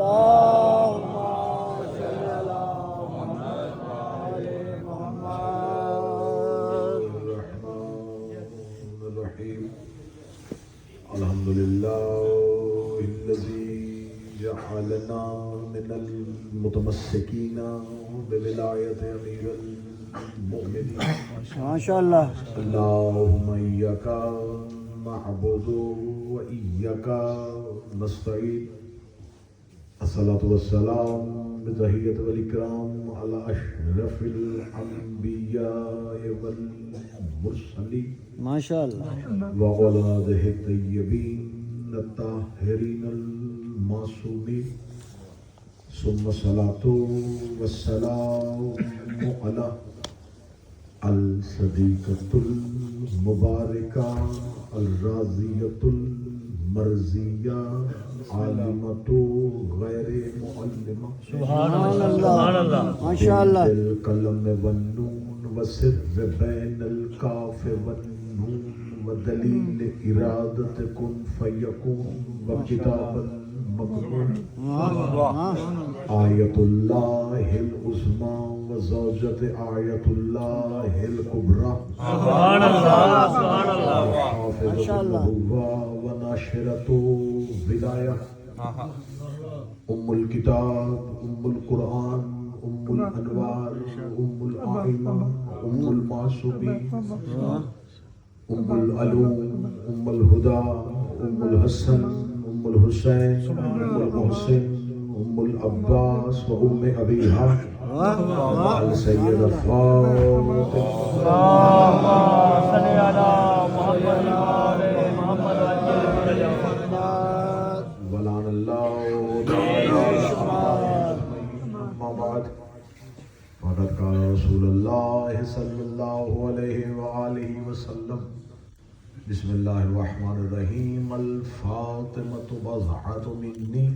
اللهم صل على محمد وآل محمد. الرحمن الرحيم. الحمد لله الذي جعلنا من المتمسكين بولاية أمير المؤمنين. ما شاء الله. اللهم إياك نعبد وإياك نستعين. الصلاة والسلام بتحية والإكرام على أشرف الأنبياء والمرسلين. ما شاء الله. وعلى آله الطيبين الطاهرين المعصومين. ثم الصلاة والسلام على الصديقة المباركة الرازية المرزية عالمة غير معلمة. سبحان الله. ما شاء الله. القلم والنون وسر بين الكاف والنون ودليل إرادة كن فيكون وكتاب مكنون. آية الله العظمى وزوجة آية الله الكبرى. سبحان الله. سبحان الله. حافظة النبوة وناشرة ولاية. أم الكتاب أم القرآن أم الأنوار أم الأئمة أم المعصومين أم العلوم أم الهدى أم الحسن أم الحسين أم المحسن أم العباس وأم أبيها السيدة فاطمة. اللهم صل على محمد وآل محمد وعجل فرجهم. ولعن الله أما بعد فقد قال رسول الله صلى الله عليه وآله وسلم بسم الله الرحمن الرحيم. الفاطمة بضعة مني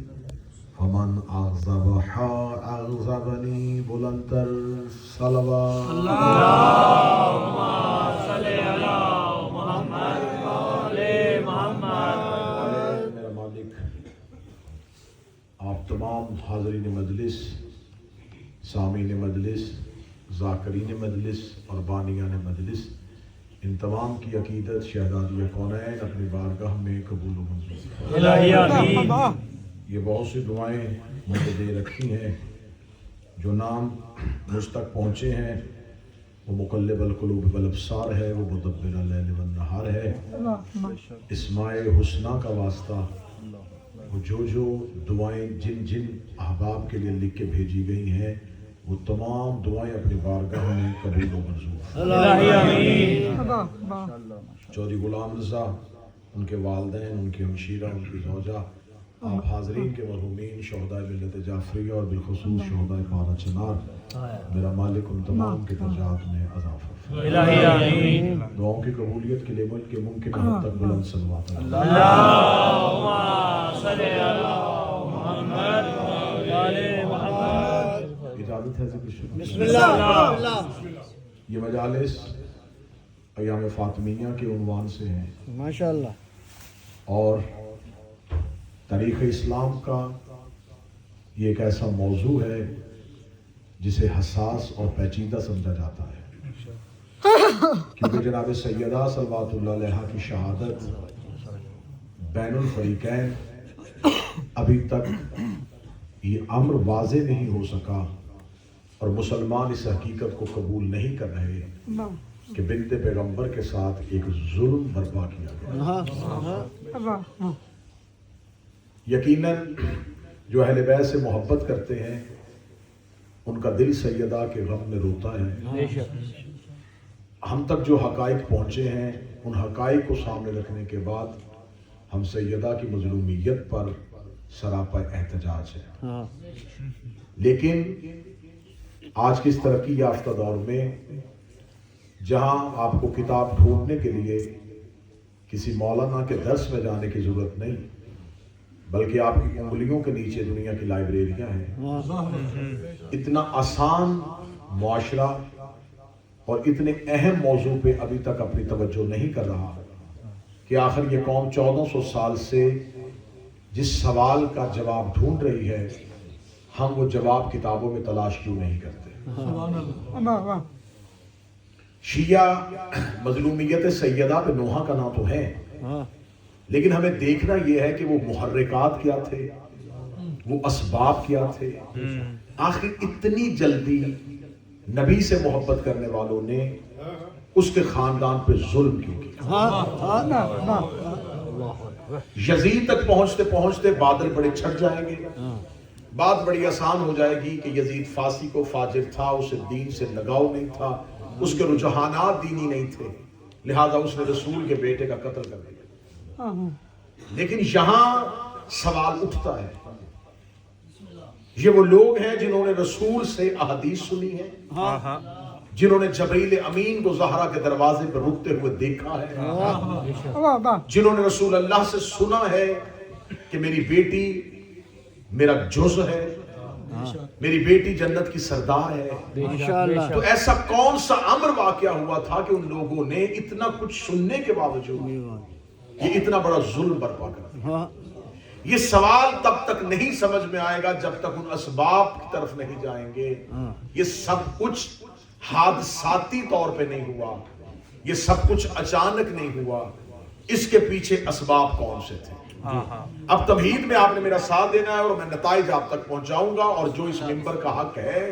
فمن أغضبها أغضبني. بلندتر صلوات. اللهم صل على محمد وآل محمد. میرا مالک آپ تمام حاضرین مجلس، سامعین مجلس، ذاکرین مجلس اور بانیان مجلس، ان تمام کی عقیدت شہزادی کونین اپنی بارگاہ میں قبول و منظور. الہی آمین. یہ بہت سی دعائیں مجھے دے رکھی ہیں. جو نام مجھ تک پہنچے ہیں وہ مقلب القلوب والابصار ہے، وہ مدبر اللیل والنہار ہے. اسماء حسنہ کا واسطہ وہ جو دعائیں جن جن احباب کے لیے لکھ کے بھیجی گئی ہیں وہ تمام دعائیں اپنی بارگاہ میں قبول و منظور. الہی آمین. چودھری غلام رضا، ان کے والدین، ان کی ہمشیرہ، ان کی زوجہ، آپ حاضرین کے مرحومین، شہداء ملت جعفریہ اور بالخصوص شہداء پارہ چنار، میرا مالک ان تمام کے درجات میں اضافہ. الہی آمین. دعاؤں کی قبولیت کے لیے ملک کے ممکن حد تک بلند صلوات. اللهم صل على محمد وآل محمد. اجازت ہے ذکر شروع. بسم اللہ. یہ مجالس ایام فاطمیہ کے عنوان سے ہیں ما شاء اللہ. اور تاریخ اسلام کا یہ ایک ایسا موضوع ہے جسے حساس اور پیچیدہ سمجھا جاتا ہے، کیونکہ جناب سیدہ صلوات اللہ علیہا کی شہادت بین الفریقین ابھی تک یہ امر واضح نہیں ہو سکا اور مسلمان اس حقیقت کو قبول نہیں کر رہے کہ بنت پیغمبر کے ساتھ ایک ظلم برپا کیا گیا. یقیناً جو اہل بیت سے محبت کرتے ہیں ان کا دل سیدہ کے غم میں روتا ہے. ہم تک جو حقائق پہنچے ہیں ان حقائق کو سامنے رکھنے کے بعد ہم سیدہ کی مظلومیت پر سراپا احتجاج ہے. لیکن آج کے اس ترقی یافتہ دور میں جہاں آپ کو کتاب ڈھونڈنے کے لیے کسی مولانا کے درس میں جانے کی ضرورت نہیں بلکہ آپ کی انگلیوں کے نیچے دنیا کی لائبریریاں ہیں، اتنا آسان معاشرہ اور اتنے اہم موضوع پہ ابھی تک اپنی توجہ نہیں کر رہا کہ آخر یہ قوم 1400 سال سے जिस सवाल का जवाब ढूंढ रही है, हम वो जवाब किताबों में तलाश क्यों नहीं करते। शिया मजलूमियत सैयदा पे नोहा का नाम तो है, लेकिन हमें देखना यह है कि वो मुहर्रिकात क्या थे, वो असबाब क्या थे। आखिर इतनी जल्दी नबी से मोहब्बत करने वालों ने उसके खानदान पे जुल्म क्यों किया। यजीद तक पहुंचते पहुंचते बादल बड़े छट जाएंगे, बात बड़ी आसान हो जाएगी कि यजीद फासी को फाजिर था, उसे दीन से लगाव नहीं था, उसके रुझानात दीनी नहीं थे, लिहाजा उसने रसूल के बेटे का कत्ल कर दिया। लेकिन यहां सवाल उठता है, ये वो लोग हैं जिन्होंने रसूल से अहदीस सुनी है, जिन्होंने जबरील अमीन को ज़हरा के दरवाजे पर रुकते हुए देखा है, जिन्होंने रसूल अल्लाह से सुना है कि मेरी बेटी मेरा जुज़ है, मेरी बेटी जन्नत की सरदार है। माशाअल्लाह। तो ऐसा कौन सा अमर वाक़या हुआ था कि उन लोगों ने इतना कुछ सुनने के बावजूद ये इतना बड़ा जुल्म बर्पा कर। ये सवाल तब तक नहीं समझ में आएगा जब तक उन असबाब की तरफ नहीं जाएंगे। ये सब कुछ हादसाती तौर पे नहीं हुआ, ये सब कुछ अचानक नहीं हुआ, इसके पीछे असबाब कौन से थे। अब तमहीद में आपने मेरा साथ देना है और मैं नताइज आप तक पहुंचाऊंगा, और जो इस मिंबर का हक है,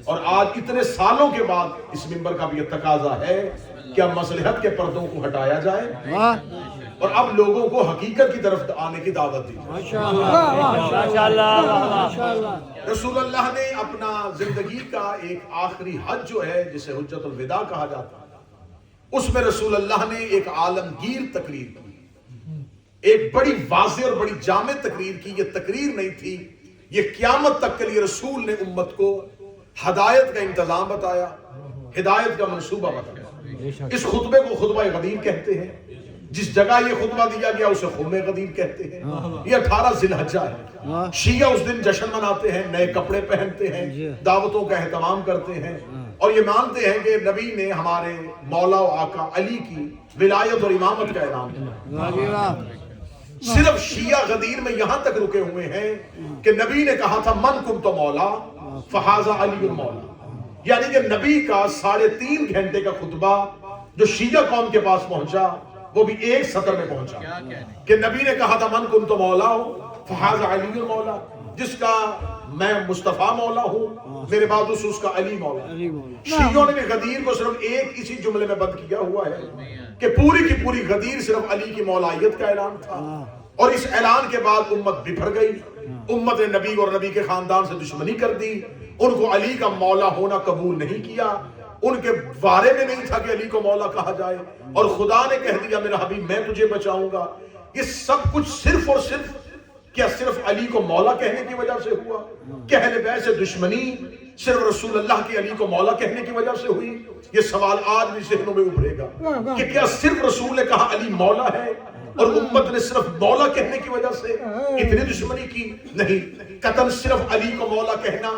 और आज इतने सालों के बाद इस मिंबर का भी तकाजा है कि अब मसलहत के पर्दों को हटाया जाए और अब लोगों को हकीकत की तरफ आने की दावत दी जाए। रसूलुल्लाह ने अपना जिंदगी का एक आखिरी हज जो है, जिसे हुज्जतुल विदा कहा जाता है, उसमें रसूलुल्लाह ने एक आलमगीर तकरीर की, एक बड़ी वाज़े और बड़ी जामे तकरीर की। ये तकरीर नहीं थी, ये क़यामत तक के लिए रसूल ने उम्मत को हदायत का इंतजाम बताया, हिदायत का मंसूबा बताया। इस खुतबे को खुतबा गदीर कहते हैं, जिस जगह ये खुतबा दिया गया उसे खुम्मे गदीर कहते हैं। ये 18 ज़िलहज्जा है। शिया उस दिन जश्न मनाते हैं, नए कपड़े पहनते हैं, दावतों का एहतमाम करते हैं, और ये मानते हैं कि नबी ने हमारे मौला और आका अली की विलायत और इमामत का ऐलान किया। सिर्फ शिया गदीर में यहां तक रुके हुए हैं कि नबी ने कहा था मन कुम तो मौला फहाजा अली मौला, यानी कि नबी का 3.5 घंटे का खुतबा जो शिया कौम के पास पहुंचा वो भी एक सतर में पहुंचा कि नबी ने कहा था मन कुम तो मौला हो फहाजा अली मौला, जिसका मैं मुस्तफा मौला हूं, मेरे बाद उसका अली मौला। शियों ने भी गदीर को सिर्फ एक इसी जुमले में बंद किया हुआ है कि पूरी की पूरी गदीर सिर्फ अली की मौलायत का ऐलान था, और इस ऐलान के बाद उम्मत बिफर गई। उम्मत ने नबी और नबी के खानदान से दुश्मनी कर दी, उनको अली का मौला होना कबूल नहीं किया, उनके बारे में नहीं था कि अली को मौला कहा जाए, और खुदा ने कह दिया मेरा हबीब मैं तुझे बचाऊंगा। ये सब कुछ सिर्फ और सिर्फ क्या सिर्फ अली को मौला कहने की वजह से हुआ? क्या अहले बैत से दुश्मनी सिर्फ रसूलुल्लाह के अली को मौला कहने की वजह से हुई? ये सवाल आज भी ज़हनों में उभरेगा कि क्या सिर्फ रसूल ने कहा अली मौला है और उम्मत ने सिर्फ मौला कहने की वजह से इतनी दुश्मनी की? नहीं, कतन सिर्फ अली को मौला कहना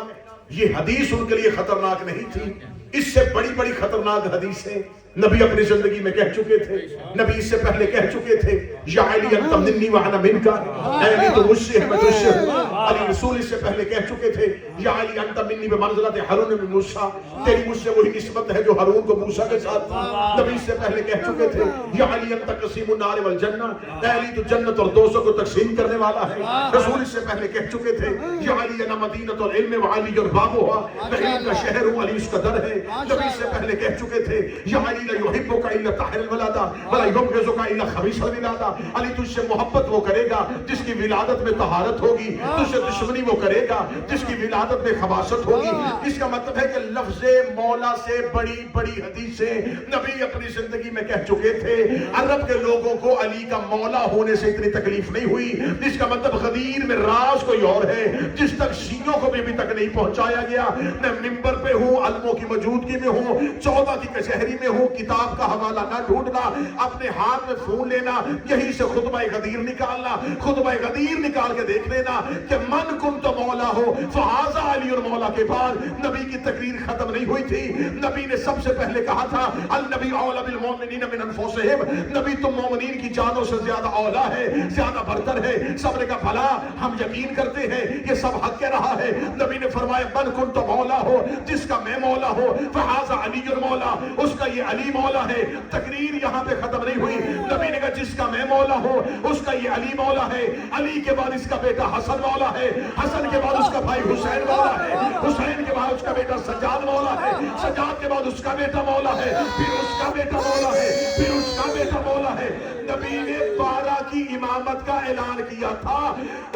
ये हदीस उनके लिए खतरनाक नहीं थी, इससे बड़ी बड़ी खतरनाक हदीसें नबी अपनी जिंदगी में कह चुके थे। नबी इससे पहले कह चुके थे या अली अंत मिन्नी व अना मिनका, अली तो मुझसे है मैं तुझसे हूं। अली रसूल इससे पहले कह चुके थे या अली अंत मिन्नी बमंज़िलत हारून बिन मूसा, तेरी मुझसे वही निस्बत है जो हारून को मूसा के साथ थी। नबी इससे पहले कह चुके थे या अली अंत कसीमुन नार वल जन्ना, अली तो जन्नत और दोज़ख को तकसीम करने वाला है। रसूल इससे पहले कह चुके थे या अली अना मदीनतुल इल्म व अली बाबुहा, मैं इल्म का शहर हूं, अली उसका दर है। नबी इससे पहले कह चुके थे या अली युहिब्बुका इल्ला ताहिरुल वलादा वला युबग़िज़ुका इल्ला ख़बीसुल विलादा, अली तुझसे मोहब्बत वो करेगा जिसकी विलादत में तहारत होगी, तुझसे दुश्मनी वो करेगा जिसकी विलादत में खबासत होगी। इसका मतलब है कि लफ्ज़े मौला से बड़ी बड़ी हदीसें नबी अपनी जिंदगी में कह चुके थे। अरब के लोगों को अली का मौला होने से इतनी तकलीफ नहीं हुई। इसका मतलब गदीर में राज कोई और है। जिस तक शियों को भी अभी तक नहीं पहुंचाया गया। मैं मिंबर पे हूँ, अलमों की मौजूदगी में हूँ, 14 की कचहरी में हूँ। किताब का हवाला ना ढूंढना, अपने हाथ में फोन लेना, यहीं से खुतबा गदीर निकालना, खुतबा गदीर निकाल के देख लेना कि मन कुन तो मौला हो फहाजा अली और मौला के बाद नबी की तकरीर खत्म नहीं हुई थी। नबी ने सबसे पहले कहा था अल नबी औला बिल मोमिनीन मिन अनफुसिहिम, नबी तुम मोमिनीन की जानों से ज्यादा औला है, ज्यादा बरतर है। सब्र का भला हम यकीन करते हैं ये सब हक कह रहा है। नबी ने फरमाया मन कुन तो मौला हो, जिसका मैं मौला हो फहाजा अली और मौला, उसका ये अली मौला है। तकरीर यहाँ पे खत्म नहीं हुई। नबी ने कहा जिसका मैं मौला हो उसका ये अली मौला है, अली के बाद इसका बेटा हसन मौला है, हसन के बाद उसका भाई हुसैन मौला है, हुसैन के बाद उसका बेटा सज्जाद मौला है, सज्जाद के बाद उसका बेटा मौला है, फिर उसका बेटा मौला है, फिर उसका बेटा मौला है। नबी ने 12 की इमामत का ऐलान किया था।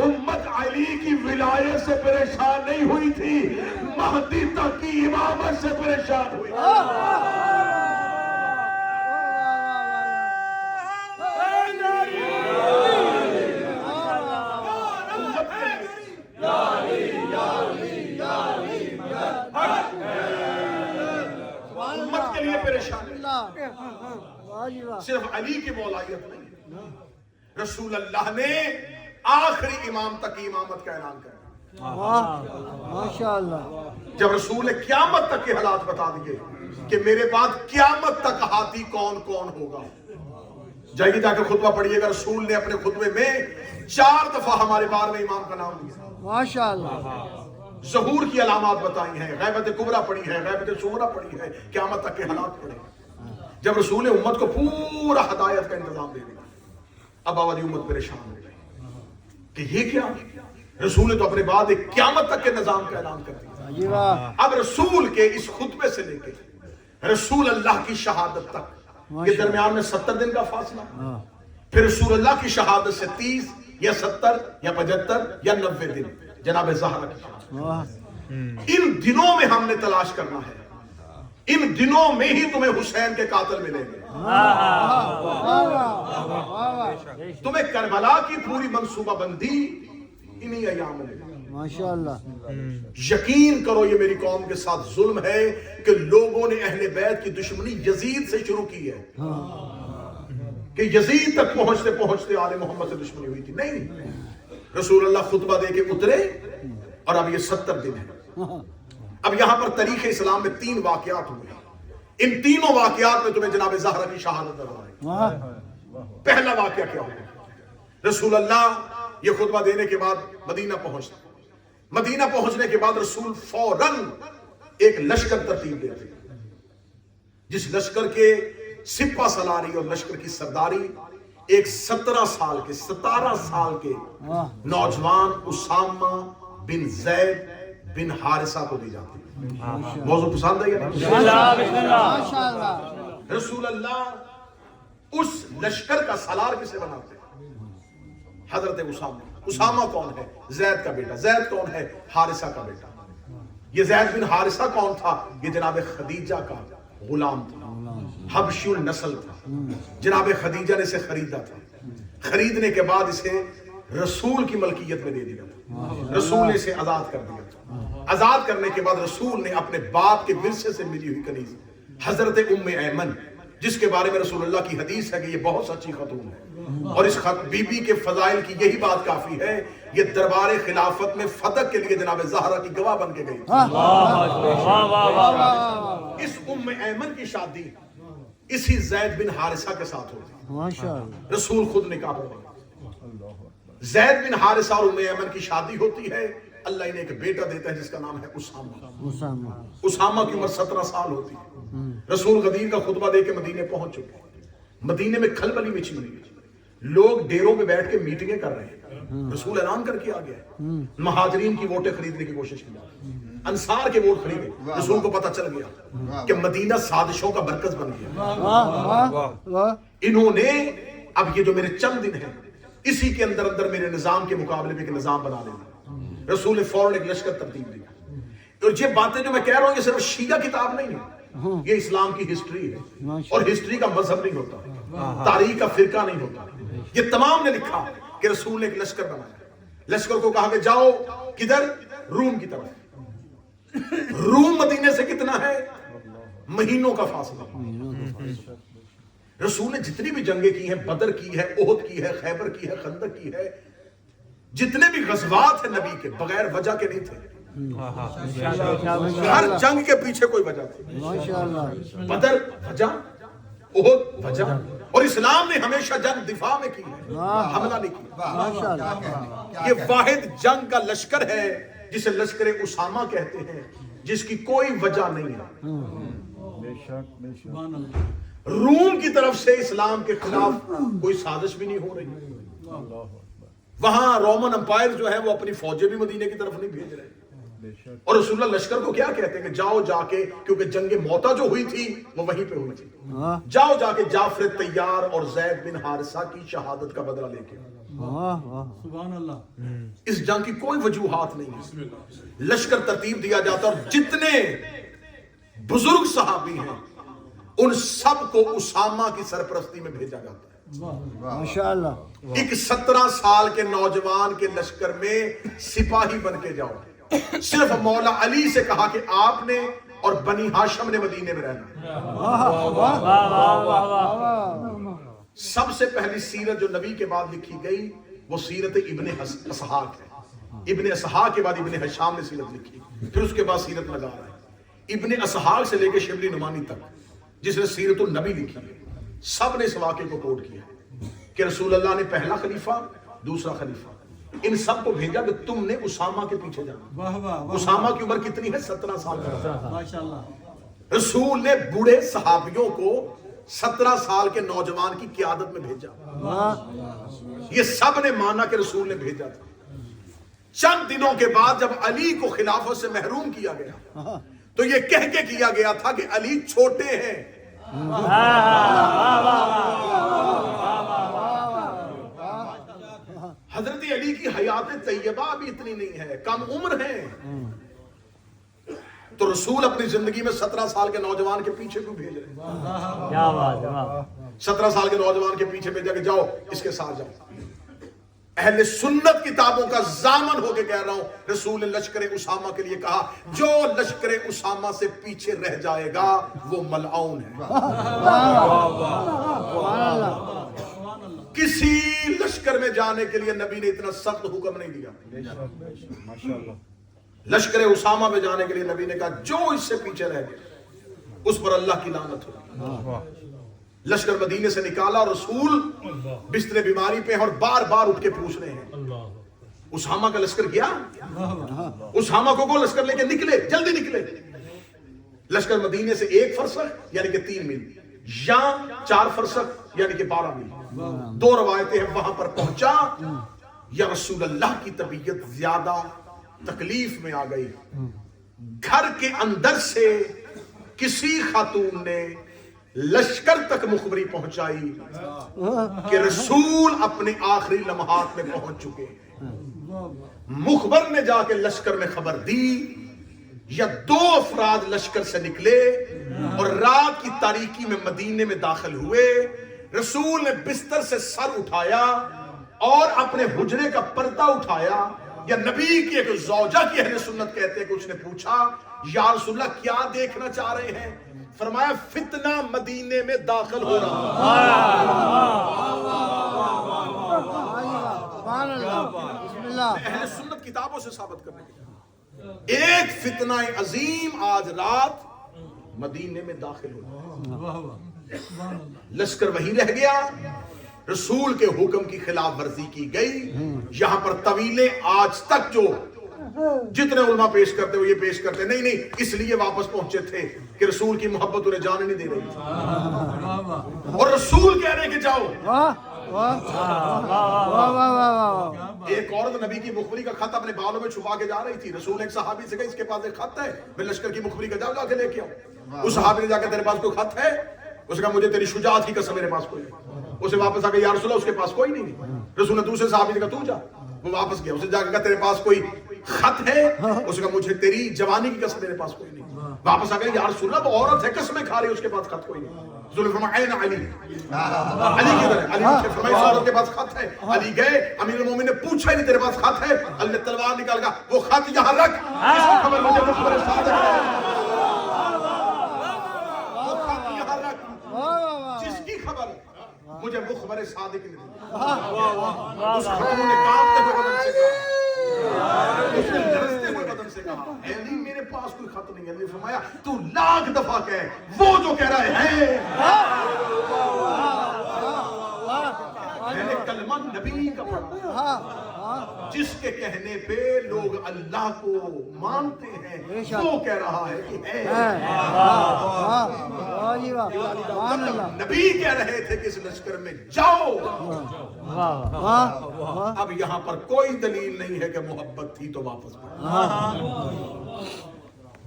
उम्मत अली की विलायत से परेशान नहीं हुई थी, महदी तक की इमामत से परेशान हुई। उम्मत के लिए परेशान है, सिर्फ अली की मौलायत नहीं, रसूल अल्लाह ने आखिरी इमाम तक की इमामत का ऐलान कर दिया। माशाअल्लाह। जब रसूल ने क़यामत तक के हालात बता दिए कि मेरे बाद क़यामत तक हाथी कौन कौन होगा, जाइए जाकर खुतबा पढ़िएगा। रसूल ने अपने खुतबे में 4 दफा हमारे बारे में इमाम का नाम लिया। माशाअल्लाह। ज़हूर की अलामात बताई हैं, गैबत कुबरा पढ़ी है, गैबत सुगरा पढ़ी है, क़यामत तक के हालात पढ़े। जब रसूल ने उम्मत को पूरा हिदायत का इंतजाम दे दिया, अब आवाज़ उम्मत परेशान हो गई कि ये क्या, रसूल ने तो अपने बाद एक क़यामत तक के निजाम का ऐलान कर दिया। अब रसूल के इस खुतबे से लेके रसूल अल्लाह की शहादत तक के दरमियान में 70 दिन का फासला, फिर रसूल अल्लाह की शहादत से 30 या 70 या 75 या 90 दिन जनाब ज़हरा की शहादत। इन दिनों में हमने तलाश करना है, इन दिनों में ही तुम्हें हुसैन के कातिल मिलेंगे, तुम्हें करबला की पूरी मंसूबा बंदी इन्हीं अय्याम में। माशाअल्लाह। यकीन करो ये मेरी कौम के साथ जुल्म है कि लोगों ने अहले बैत की दुश्मनी यजीद से शुरू की है, कि यजीद तक पहुंचते पहुंचते आले मोहम्मद से दुश्मनी हुई थी। नहीं, रसूल अल्लाह खुतबा दे के उतरे और अब ये 70 दिन है। अब यहां पर तारीख इस्लाम में 3 वाकयात हुए, इन तीनों वाकयात में तुम्हें जनाब ज़हरा की शहादत नजर आएगी। पहला वाकया क्या हुआ, रसूल अल्लाह ये खुतबा देने के बाद मदीना पहुंचते, मदीना पहुंचने के बाद रसूल फौरन एक लश्कर तरतीब देते, जिस लश्कर के सिपा सलारी और लश्कर की सरदारी एक 17 साल के नौजवान उसामा बिन ज़ैद बिन हारिसा को दी जाती है। मौजूद पसंद है या नहीं? रसूल अल्लाह उस लश्कर का सलार किसे बनाते हैं? हजरत उसामा। उसामा कौन है? ज़ैद का बेटा। ज़ैद कौन है? हारिसा का बेटा। ये ज़ैद बिन हारिसा कौन था? ये जनाब खदीजा का गुलाम था, हबशुल नस्ल था। जनाब खदीजा ने इसे खरीदा था, खरीदने के बाद इसे रसूल की मलकियत में दे दिया था, रसूल ने इसे आजाद कर दिया था। आजाद करने के बाद रसूल ने अपने बाप के विरसे से मिली हुई कनीज हजरत उम्मे ऐमन, जिसके बारे में रसूलुल्लाह की हदीस है कि ये बहुत सच्ची खतून है और इस बीबी के फजाइल की यही बात काफी है, ये दरबार खिलाफत में फतह के लिए जनाब ज़हरा की गवाह बन के गई। इस उम्मे ऐमन की शादी इसी ज़ैद बिन हारिसा के साथ होती। माशाअल्लाह। रसूल खुद निकाह पढ़ते। ज़ैद बिन हारिसा और उम्मे ऐमन की शादी होती है, अल्लाह इन्हें एक बेटा देता है जिसका नाम है उसामा। उसामा की उम्र 17 साल होती है। रसूल गदीर का खुतबा दे के मदीने पहुंच चुके हैं। मदीने में खलबली मची हुई है, लोग डेरों में बैठ के मीटिंगें कर रहे हैं। रसूल ऐलान करके आ गया, महाजरीन की वोटें खरीदने की कोशिश की, अंसार के वोट खरीदे। रसूल को पता चल गया कि मदीना साजिशों का मरकज बन गया। इन्होंने अब ये जो मेरे चंद दिन हैं, इसी के अंदर अंदर मेरे निजाम के मुकाबले में एक निजाम बना लेना। रसूल ने फौरन एक लश्कर तरतीब दिया। और ये बातें जो मैं कह रहा हूं ये सिर्फ शिया किताब नहीं है, ये इस्लाम की हिस्ट्री है। और हिस्ट्री का मजहब नहीं होता, तारीख का फिरका नहीं होता। ये तमाम ने लिखा कि रसूल ने एक लश्कर बनाया। लश्कर को कहा कि जाओ किधर? روم کی طرف. روم مدینے سے کتنا ہے؟ مہینوں کا فاصلہ. رسول نے جتنی بھی جنگیں کی ہیں، بدر کی ہے، احد کی ہے، خیبر کی ہے، خندق کی ہے، جتنے بھی غزوات ہیں نبی کے بغیر وجہ کے نہیں تھے. ہر جنگ کے پیچھے کوئی وجہ تھی. ماشاءاللہ. بدر وجہ، احد وجہ، اور اسلام نے ہمیشہ جنگ دفاع میں کی ہے، حملہ نہیں کیا. ماشاءاللہ. یہ واحد جنگ کا لشکر ہے جسے لشکر اسامہ کہتے ہیں، جس کی کوئی وجہ نہیں ہے. روم کی طرف سے اسلام کے خلاف کوئی سازش بھی نہیں ہو رہی. وہاں رومن امپائر جو ہے وہ اپنی فوجیں بھی مدینے کی طرف نہیں بھیج رہے. اور رسول اللہ لشکر کو کیا کہتے ہیں کہ جاؤ جا کے، کیونکہ جنگ موتا جو ہوئی تھی وہ وہیں پہ ہوئی تھی، جاؤ جا کے جعفر طیار اور زید بن حارثہ کی شہادت کا بدلہ لے کے. سبحان اللہ. اس جنگ کی کوئی وجوہات نہیں ہے. لشکر ترتیب دیا جاتا اور جتنے بزرگ صحابی ہیں ان سب کو اسامہ کی سرپرستی میں بھیجا جاتا ہے. ماشاءاللہ. ایک 17 سال کے نوجوان کے لشکر میں سپاہی بن کے جاؤ. صرف مولا علی سے کہا کہ آپ نے اور بنی ہاشم نے مدینے میں رہنا. سب سے پہلی سیرت جو نبی کے بعد لکھی گئی وہ سیرت ابن اسحاق ہے. ابن اسحاق کے بعد ابن ہشام نے سیرت لکھی، پھر اس کے بعد سیرت لگا رہا ہے. ابن اسحاق سے لے کے شبلی نعمانی تک جس نے سیرت النبی لکھی ہے، سب نے اس واقعے کو کوٹ کیا کہ رسول اللہ نے پہلا خلیفہ، دوسرا خلیفہ، ان سب کو بھیجا کہ تم نے اسامہ کے پیچھے جانا. اسامہ کی عمر کتنی ہے؟ 17 سال. رسول نے بوڑھے صحابیوں کو 17 سال کے نوجوان کی قیادت میں بھیجا. یہ سب نے مانا کہ رسول نے بھیجا تھا. چند دنوں کے بعد جب علی کو خلافت سے محروم کیا گیا تو یہ کہہ کے کیا گیا تھا کہ علی چھوٹے ہیں. حضرت علی کی حیات طیبہ بھی اتنی نہیں ہے، کم عمر ہیں. تو رسول اپنی زندگی میں 17 سال کے نوجوان کے پیچھے کیوں بھیج رہے ہیں؟ کیا بات ہے. 17 سال کے نوجوان کے پیچھے بھیجا کہ جاؤ اس کے ساتھ جاؤ. اہل سنت کتابوں کا ضامن ہو کے کہہ رہا ہوں، رسول نے لشکر اسامہ کے لیے کہا جو لشکر اسامہ سے پیچھے رہ جائے گا وہ ملعون ہے. کسی لشکر میں جانے کے لیے نبی نے اتنا سخت حکم نہیں دیا. لشکر اسامہ میں جانے کے لیے نبی نے کہا جو اس سے پیچھے رہ گیا اس پر اللہ کی لعنت ہوگی. لشکر مدینے سے نکالا اور رسول بستر بیماری پہ اور بار بار اٹھ کے پوچھ رہے ہیں اسامہ کا لشکر گیا؟ اسامہ کو لشکر لے کے نکلے، جلدی نکلے. لشکر مدینے سے 1 فرسخ یعنی کہ 3 میل یا 4 فرسخ یعنی کہ 12 میل. 2 روایتیں ہیں. وہاں پر پہنچا یا رسول اللہ کی طبیعت زیادہ تکلیف میں آ گئی. گھر کے اندر سے کسی خاتون نے لشکر تک مخبری پہنچائی کہ رسول اپنے آخری لمحات میں پہنچ چکے. مخبر نے جا کے لشکر میں خبر دی یا 2 افراد لشکر سے نکلے اور رات کی تاریکی میں مدینے میں داخل ہوئے. رسول نے بستر سے سر اٹھایا اور اپنے حجرے کا پردہ اٹھایا. یا نبی کی ایک زوجہ کی اہل سنت کہتے ہیں کہ اس نے پوچھا یا رسول اللہ کیا دیکھنا چاہ رہے ہیں؟ فرمایا فتنہ مدینے میں داخل ہو رہا. اہل سنت کتابوں سے ثابت کرنے کے ایک فتنہ عظیم آج رات مدینے میں داخل ہو رہا. لشکر وہی رہ گیا. رسول کے حکم کی خلاف ورزی کی گئی. یہاں پر طویلیں آج تک جو جتنے علماء پیش کرتے وہ یہ پیش کرتے نہیں اس لیے واپس پہنچے تھے کہ رسول کی محبت انہیں جانے نہیں دے رہی تھی اور رسول کہہ رہے کہ جاؤ. ایک عورت نبی کی مخبری کا خط اپنے بالوں میں چھپا کے جا رہی تھی. رسول ایک صحابی سے کہا اس کے پاس ایک خط ہے میں لشکر کی مخبری کا جا کے لے کے آؤں. اس صحابی نے جا کے تیرے پاس کوئی خط ہے؟ اس نے کہا مجھے تیری شجاعت کی قسم میرے پاس کوئی نہیں. اسے واپس آ کے یا رسول اللہ اس کے پاس کوئی نہیں. رسول نے دوسرے صحابی نے کہا تو جا. وہ واپس گیا. اسے جا کے کہا تیرے پاس کوئی خط ہے؟ اس نے کہا مجھے تیری جوانی کی قسم میرے پاس کوئی نہیں. واپس آ گیا یا رسول اللہ وہ عورت ہے قسمیں کھا رہی اس کے پاس خط کوئی نہیں. رسول فرمایا این علی علی کدھر ہے؟ علی نے فرمایا اس عورت کے پاس خط ہے. علی گئے, امیر المومنین نے پوچھا ہی نہیں تیرے پاس خط ہے؟ علی نے تلوار نکال کہا وہ خط یہاں رکھ, اس کی خبر مجھے مخبر صادق ہے. وہ خط یہاں رکھ جس کی خبر مجھے مخبر صادق نے دی. اس خاتون نے کانپتے ہوئے بدن سے کہا, اس نے لرزتے ہوئے بدن سے کہا, اے علی میرے پاس کوئی خط نہیں ہے. علی نے فرمایا تو لاکھ دفعہ کہے وہ جو کہہ رہا ہے. میں نے کلمہ نبی کا پڑھا جس کے کہنے پہ لوگ اللہ کو مانتے ہیں, وہ کہہ رہا ہے کہ ہے. نبی کہہ رہے تھے کہ اس لشکر میں جاؤ. اب یہاں پر کوئی دلیل نہیں ہے کہ محبت تھی تو واپس پڑھا.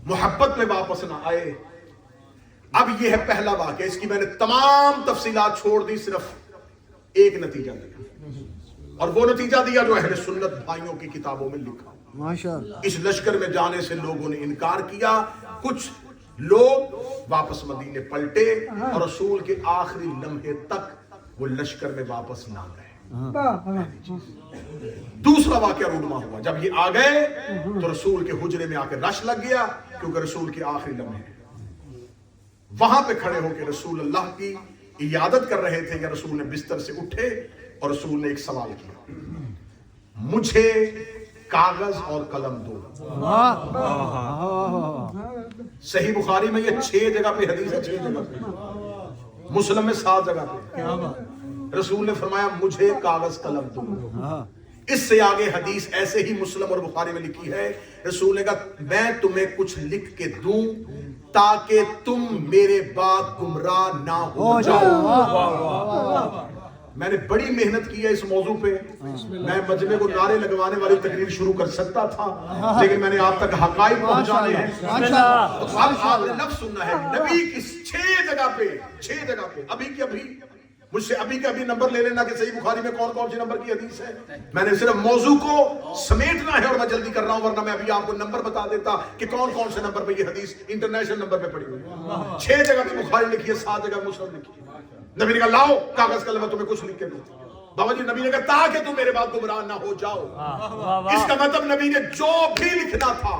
محبت میں واپس نہ آئے. اب یہ ہے پہلا واقعہ, اس کی میں نے تمام تفصیلات چھوڑ دی, صرف ایک نتیجہ دیا, اور وہ نتیجہ دیا جو اہل سنت بھائیوں کی کتابوں میں لکھا. ماشاءاللہ. اس لشکر میں جانے سے لوگوں نے انکار کیا. کچھ لوگ واپس مدینے پلٹے اور رسول کے آخری لمحے تک وہ لشکر میں واپس نہ گئے. دوسرا واقعہ رونما ہوا, جب یہ آ گئے تو رسول کے حجرے میں آ کے رش لگ گیا, کیونکہ رسول کے آخری لمحے وہاں پہ کھڑے ہو کے رسول اللہ کی عیادت کر رہے تھے. یا رسول نے بستر سے اٹھے اور رسول نے ایک سوال کیا, مجھے کاغذ اور قلم دو. صحیح بخاری میں یہ 6 جگہ پہ حدیث ہے, 6 جگہ پہ, مسلم میں 7 جگہ پہ. رسول نے فرمایا مجھے کاغذ قلم دو. اس سے آگے حدیث ایسے ہی مسلم اور بخاری میں لکھی ہے, رسول نے کہا میں تمہیں کچھ لکھ کے دوں تاکہ تم میرے بعد گمراہ نہ ہو جاؤ. میں نے بڑی محنت کی ہے اس موضوع پہ. میں مجمع کو نعرے لگوانے والی تقریر شروع کر سکتا تھا, لیکن میں نے آپ تک حقائق پہنچانے ہیں. تو اب آپ نے لفظ سننا ہے, نبی کی 6 جگہ پہ ابھی کی ابھی مجھ سے ابھی کا ابھی نمبر لے لینا کہ صحیح بخاری میں کون کون سی نمبر کی حدیث ہے. میں نے صرف موضوع کو سمیٹنا ہے اور میں جلدی کر رہا ہوں, ورنہ میں ابھی آپ کو نمبر بتا دیتا کہ کون کون سے نمبر پہ یہ حدیث انٹرنیشنل نمبر پہ پڑی ہوئی. 6 جگہ پہ بخاری لکھی ہے, 7 جگہ مسلم لکھی ہے. نبی نے کہا لاؤ کاغذ قلم, میں تمہیں کچھ لکھ کے دوں. بابا جی نبی نے کہا تاکہ تم میرے بعد گمراہ نہ ہو جاؤ. اس کا مطلب نبی نے جو بھی لکھنا تھا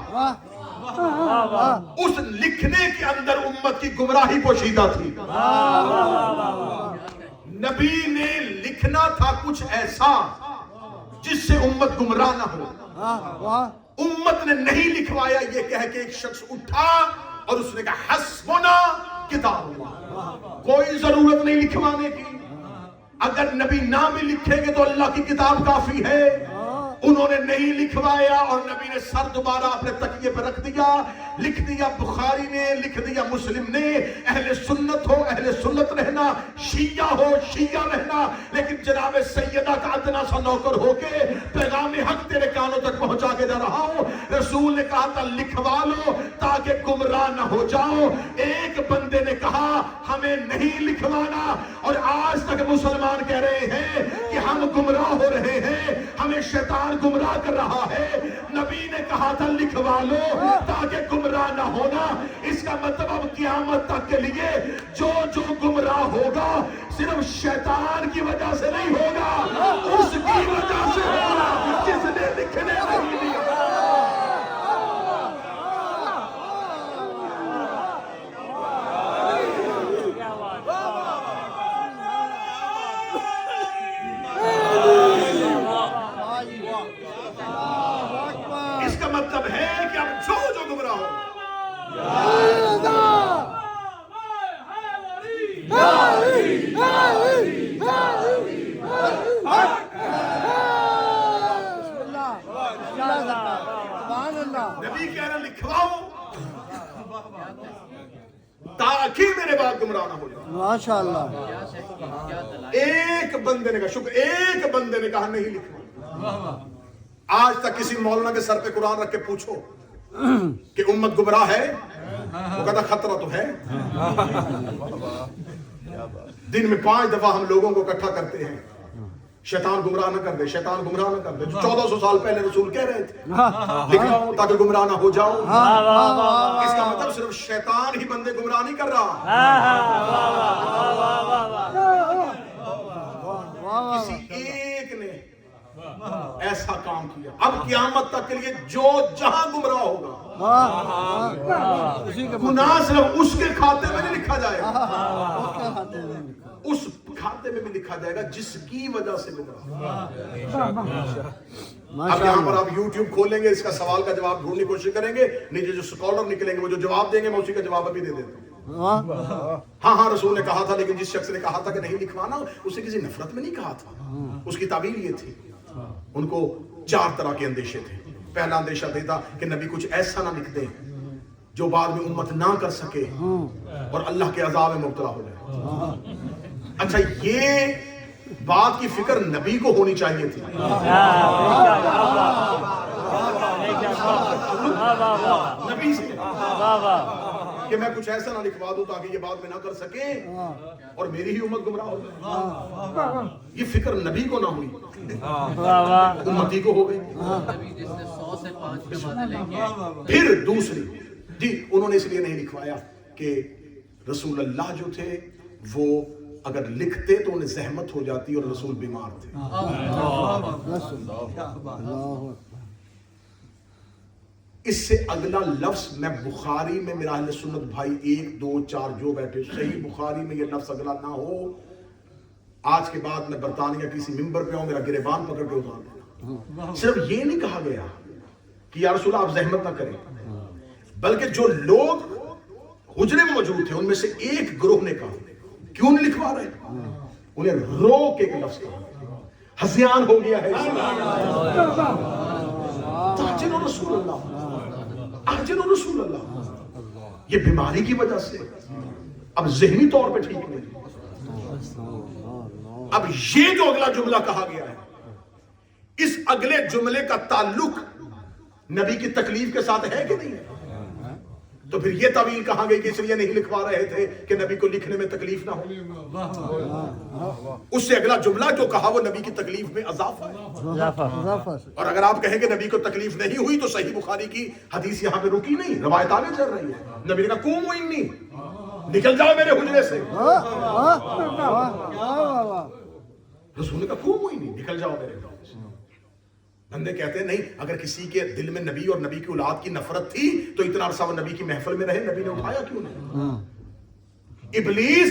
اس لکھنے کے اندر امت کی گمراہی پوشیدہ تھی. نبی نے لکھنا تھا کچھ ایسا جس سے امت گمراہ نہ ہو. امت نے نہیں لکھوایا یہ کہہ کے ایک شخص اٹھا اور اس نے کہا حسبنا کتاب اللہ, کوئی ضرورت نہیں لکھوانے کی. اگر نبی نہ بھی لکھیں گے تو اللہ کی کتاب کافی ہے. انہوں نے نہیں لکھوایا اور نبی نے سر دوبارہ اپنے تکیے پہ رکھ دیا, لکھ دیا بخاری نے, لکھ دیا مسلم نے. اہل سنت ہو اہل سنت رہنا, شیعہ ہو شیعہ رہنا, لیکن جناب سیدہ کا ادنا سا نوکر ہو کے پیغام حق تیرے کانوں تک پہنچا کے جا رہا ہوں. رسول نے کہا تھا لکھوا لو تاکہ گمراہ نہ ہو جاؤ. ایک بندے نے کہا ہمیں نہیں لکھوانا, اور آج تک مسلمان کہہ رہے ہیں کہ ہم گمراہ ہو رہے ہیں, ہمیں شیطان گمراہ کر رہا ہے. نبی نے کہا تھا لکھوا لو تاکہ گمراہ نہ ہونا. اس کا مطلب اب قیامت تک کے لیے جو گمراہ ہوگا صرف شیطان کی وجہ سے نہیں ہوگا, اس کی وجہ سے ہوگا جس نے لکھنے نہیں دیا. اس کا مطلب ہے کہ اب جو گمراہ ہو نبی کہہ رہا لکھواؤ تاکہ میرے بعد گمراہ نہ ہو جائے. ماشاءاللہ. ایک بندے نے کہا شکر, ایک بندے نے کہا نہیں لکھوا. آج تک کسی مولانا کے سر پہ قرآن رکھ کے پوچھو کہ امت گمراہ ہے, وہ کہتا خطرہ تو ہے. دن میں 5 دفعہ ہم لوگوں کو اکٹھا کرتے ہیں, शैतान गुमराह न कर दे, शैतान गुमराह न कर दे। 1400 साल पहले रसूल कह रहे थे लिख रहा हूं ताकि गुमराह ना हो जाओ। इसका मतलब सिर्फ शैतान ही बंदे गुमराह नहीं कर रहा, किसी एक ने ऐसा काम किया। अब क़यामत तक के लिए जो जहां गुमराह होगा गुनाह सिर्फ उसके खाते में नहीं लिखा जाएगा, उस खाते में भी लिखा जाएगा जिसकी वजह से गुमराह। अब यहाँ पर आप YouTube खोलेंगे, इसका सवाल का जवाब ढूंढने की कोशिश करेंगे, नीचे जो स्कॉलर निकलेंगे वो जो जवाब देंगे मैं उसी का जवाब अभी दे देता हूँ। हाँ रसूल ने कहा था, लेकिन जिस शख्स ने कहा था कि नहीं लिखवाना उसे किसी नफरत में नहीं कहा था। उसकी ताबीर ये थी, उनको 4 तरह के अंदेशे थे। पहला अंदेशा था कि नबी कुछ ऐसा ना लिख दे जो बाद में उम्मत ना कर सके और अल्लाह के अज़ाब में मुब्तला हो जाए। अच्छा, ये बात की फिक्र नबी को होनी चाहिए थी। नबी से कि मैं कुछ ऐसा ना लिखवा दूं ताकि ये बात में ना कर सके और मेरी ही उम्मत गुमराह हो जाए। ये फिक्र नबी को ना हुई, उम्मती को हो गई। फिर दूसरी जी, उन्होंने इसलिए नहीं लिखवाया कि रसूल अल्लाह जो थे वो अगर लिखते तो उन्हें जहमत हो जाती और रसूल बीमार थे। इससे अगला लफ्ज मैं बुखारी में, मेरा अहले सुन्नत भाई 1 2 4 जो बैठे सही बुखारी में ये लफ्ज अगला ना हो, आज के बाद मैं बरतानिया किसी मिंबर पे आऊं, मेरा गिरेबान पकड़ के उतार देना। सिर्फ ये नहीं कहा गया कि या रसूल आप जहमत ना करें, बल्कि जो लोग हुजरे में मौजूद थे उनमें से एक ग्रोह ने कहा क्यों नहीं लिखवा रहे, उन्हें रोक एक लफ्ज कहा, हसियान हो गया है। ये बीमारी की वजह से अब ज़हनी तौर पे ठीक नहीं। अब ये जो अगला जुमला कहा गया है, इस अगले जुमले का ताल्लुक नबी की तकलीफ के साथ है कि नहीं है? तो फिर ये तावील कहां गई कि इसलिए नहीं लिखवा रहे थे कि नबी को लिखने में तकलीफ ना हो। उससे अगला जुमला जो कहा वो नबी की तकलीफ में अजाफा है। और अगर आप कहें कि नबी को तकलीफ नहीं हुई तो सही बुखारी की हदीस यहां पे रुकी नहीं, रवायत आगे चल रही है। नबी ने कहा कुमू इन्नी, निकल जाओ मेरे हुजरे से। रसूल ने कहा कुमू इन्नी, निकल जाओ मेरे हुजरे से। बंदे कहते हैं नहीं, अगर किसी के दिल में नबी और नबी की औलाद की नफरत थी तो इतना अरसा वो नबी की महफिल में रहे, नबी ने उठाया क्यों नहीं? इब्लीस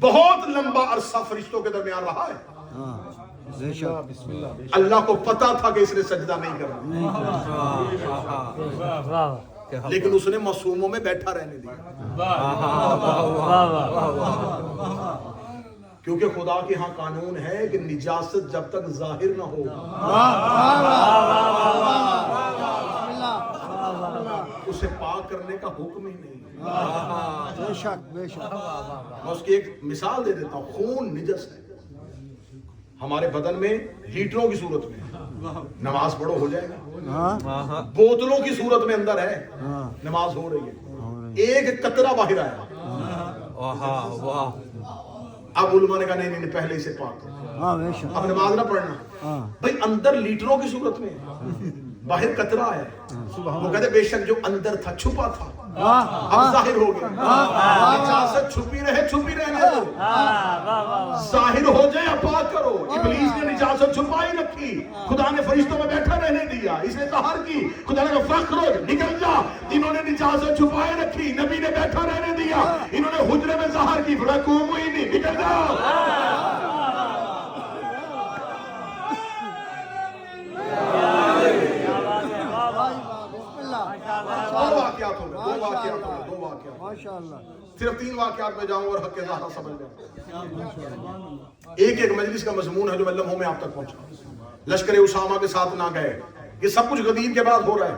बहुत लंबा अरसा फरिश्तों के दरमियान रहा है। अल्लाह को पता था कि इसने सजदा नहीं करना, लेकिन उसने मासूमों में बैठा रहने दिया, क्योंकि खुदा के यहाँ कानून है कि निजासत जब तक जाहिर ना हो उसे पाक करने का हुक्म ही नहीं। बेशक बेशक। मैं उसकी एक मिसाल दे देता हूँ। खून निजस है, हमारे बदन में लीटरों की सूरत में, नमाज पढ़ो हो जाएगा। बोतलों की सूरत में अंदर है, नमाज हो रही है, एक कतरा बाहर आया, अब उलमा ने कहा नहीं पहले इसे पाक करो, अब नमाज ना पढ़ना। भाई अंदर लीटरों की सूरत में, बाहर कतरा है। वो कहते बेशक जो अंदर था छुपा था अब जाहिर हो गया। इजाजत छुपी रहे, छुपी रहने दो, जाहिर हो जाए अब पाक करो। इब्लीस ने इजाजत छुपाई रखी, खुदा ने फरिश्तों में बैठा रहने दिया, इसने तहर की, खुदा ने कहा फख्र निकल जा। इन्होंने इजाजत छुपाई रखी, नबी ने बैठा रहने दिया, इन्होंने हुजरे में ज़हर की, बड़ा कुम ही नहीं, निकल जाओ। दो वाक़यात माशाअल्लाह, सिर्फ 3 वाक़यात में जाऊं और हक़ के ज़ाहिर समझ जाऊं। एक मजलिस का मज़मून है जो मैं लम्हों में आप तक पहुंचा। लश्कर उसामा के साथ ना गए, ये सब कुछ गदीर के बाद हो रहा है।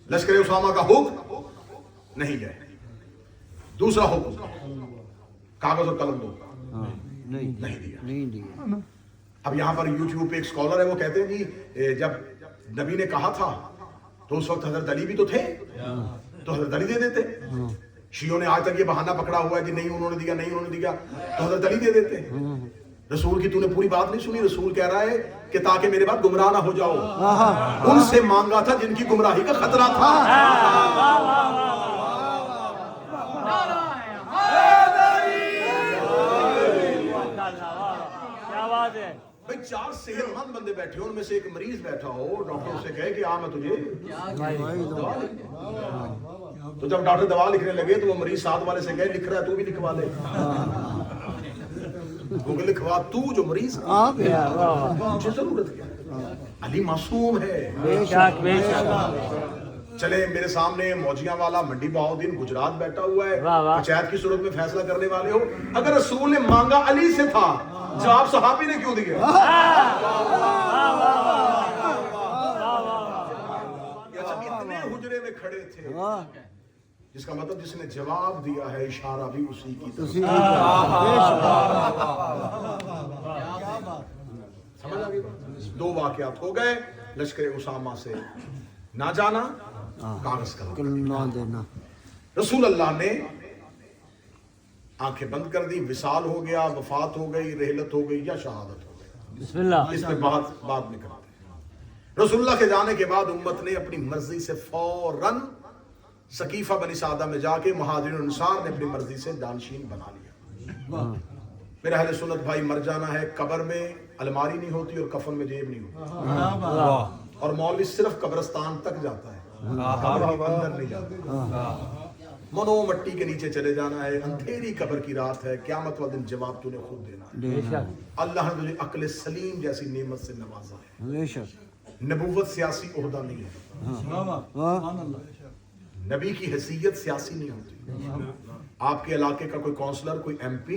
लश्कर उसामा का हुक्म नहीं गए, दूसरा हुक्म कागज और कलम दो, नहीं दिया। अब यहाँ पर यूट्यूब पे एक स्कॉलर है, वो कहते हैं जी जब नबी ने कहा था तो उस वक्त हजरत अली भी तो थे, तो हजरत अली दे देते। शियों ने आज तक ये बहाना पकड़ा हुआ है कि नहीं उन्होंने दिया, नहीं उन्होंने दिया, तो हजरत अली दे देते। रसूल की तूने पूरी बात नहीं सुनी। रसूल कह रहा है कि ताकि मेरे बाद गुमराह ना हो जाओ। उनसे मांगा था जिनकी गुमराही का खतरा था। क्या बात है। भाई 4 सेहतमंद बंदे बैठे हो, उनमें से एक मरीज बैठा हो, डॉक्टर से कहे कि मैं तुझे दवा लिख। तो जब डॉक्टर दवा लिखने लगे तो वो मरीज साथ वाले से कहे लिख रहा है तू भी लिखवा ले। वो लिखवा तू जो मरीज मुझे जरूरत क्या है, अली मासूम है। बेशक बेशक। चले मेरे सामने मौजिया वाला मंडी बहाउद्दीन गुजरात बैठा हुआ है, वाह, वाह। पंचायत की सूरत में फैसला करने वाले हो। अगर रसूल ने मांगा अली से था, जवाब सहाबी ने क्यों दिया? इतने हुजरे में खड़े थे, जिसका मतलब जिसने जवाब दिया है इशारा भी उसी की तरफ। समझ आ गई बात? 2 वाकयात हो गए, लश्कर उसामा से ना जाना, कागज ना देना। रसूल अल्लाह ने आंखें बंद कर दी, विसाल हो गया, वफात हो गई, रहलत हो गई या शहादत हो गई, बिस्मिल्लाह। इसमें बाद में करते हैं। रसूलुल्लाह के जाने के बाद उम्मत ने अपनी मर्जी से फौरन सकीफा बनी सादा में जाके मुहाजिर और अंसार ने अपनी मर्जी से दानशीन बना लिया। मेरे अहले सुन्नत भाई, मर जाना है, कब्र में अलमारी नहीं होती और कफन में जेब नहीं होती, और मौलवी सिर्फ कब्रिस्तान तक जाता है, कब्र के अंदर नहीं जाता। मनो मट्टी के नीचे चले जाना है, अंधेरी कब्र की रात है, क़यामत वाले दिन जवाब तूने खुद देना है। अल्लाह ने तुझे अक्ल सलीम जैसी नेमत से नवाजा है। नबूवत सियासी ओहदा नहीं है, नबी की हैसियत सियासी नहीं होती। आपके इलाके का कोई काउंसलर, कोई MP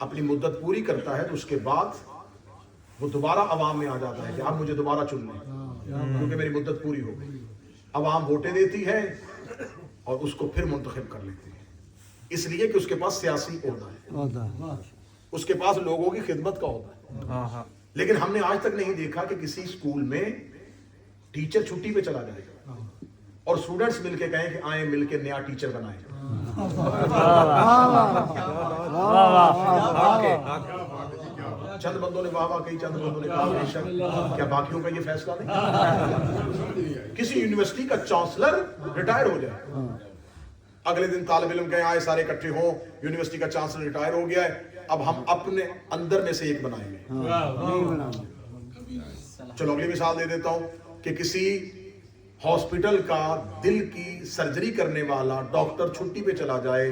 अपनी मुद्दत पूरी करता है तो उसके बाद वो दोबारा अवाम में आ जाता है कि अब मुझे दोबारा चुन लें क्योंकि मेरी मुद्दत पूरी हो गई। अवाम वोटें देती है और उसको फिर मुंतखब कर लेती है, इसलिए कि उसके पास सियासी ओहदा है, उसके पास लोगों की खिदमत का ओहदा है। लेकिन हमने आज तक नहीं देखा कि किसी स्कूल में टीचर छुट्टी पे चला जाएगा और स्टूडेंट्स मिलके कहें कि आए मिलके नया टीचर बनाए। चंद बंदों ने वाह वाह कही, चंद बंदों ने कहा बेशक, क्या बाकियों का ये फैसला नहीं? किसी यूनिवर्सिटी का चांसलर रिटायर हो जाए, अगले दिन तालिब इल्म कहे आए सारे इकट्ठे हो, यूनिवर्सिटी का चांसलर रिटायर हो गया है, अब हम अपने अंदर में से एक बनाएंगे। चलो अगली मिसाल दे देता हूं कि किसी हॉस्पिटल का दिल की सर्जरी करने वाला डॉक्टर छुट्टी पे चला जाए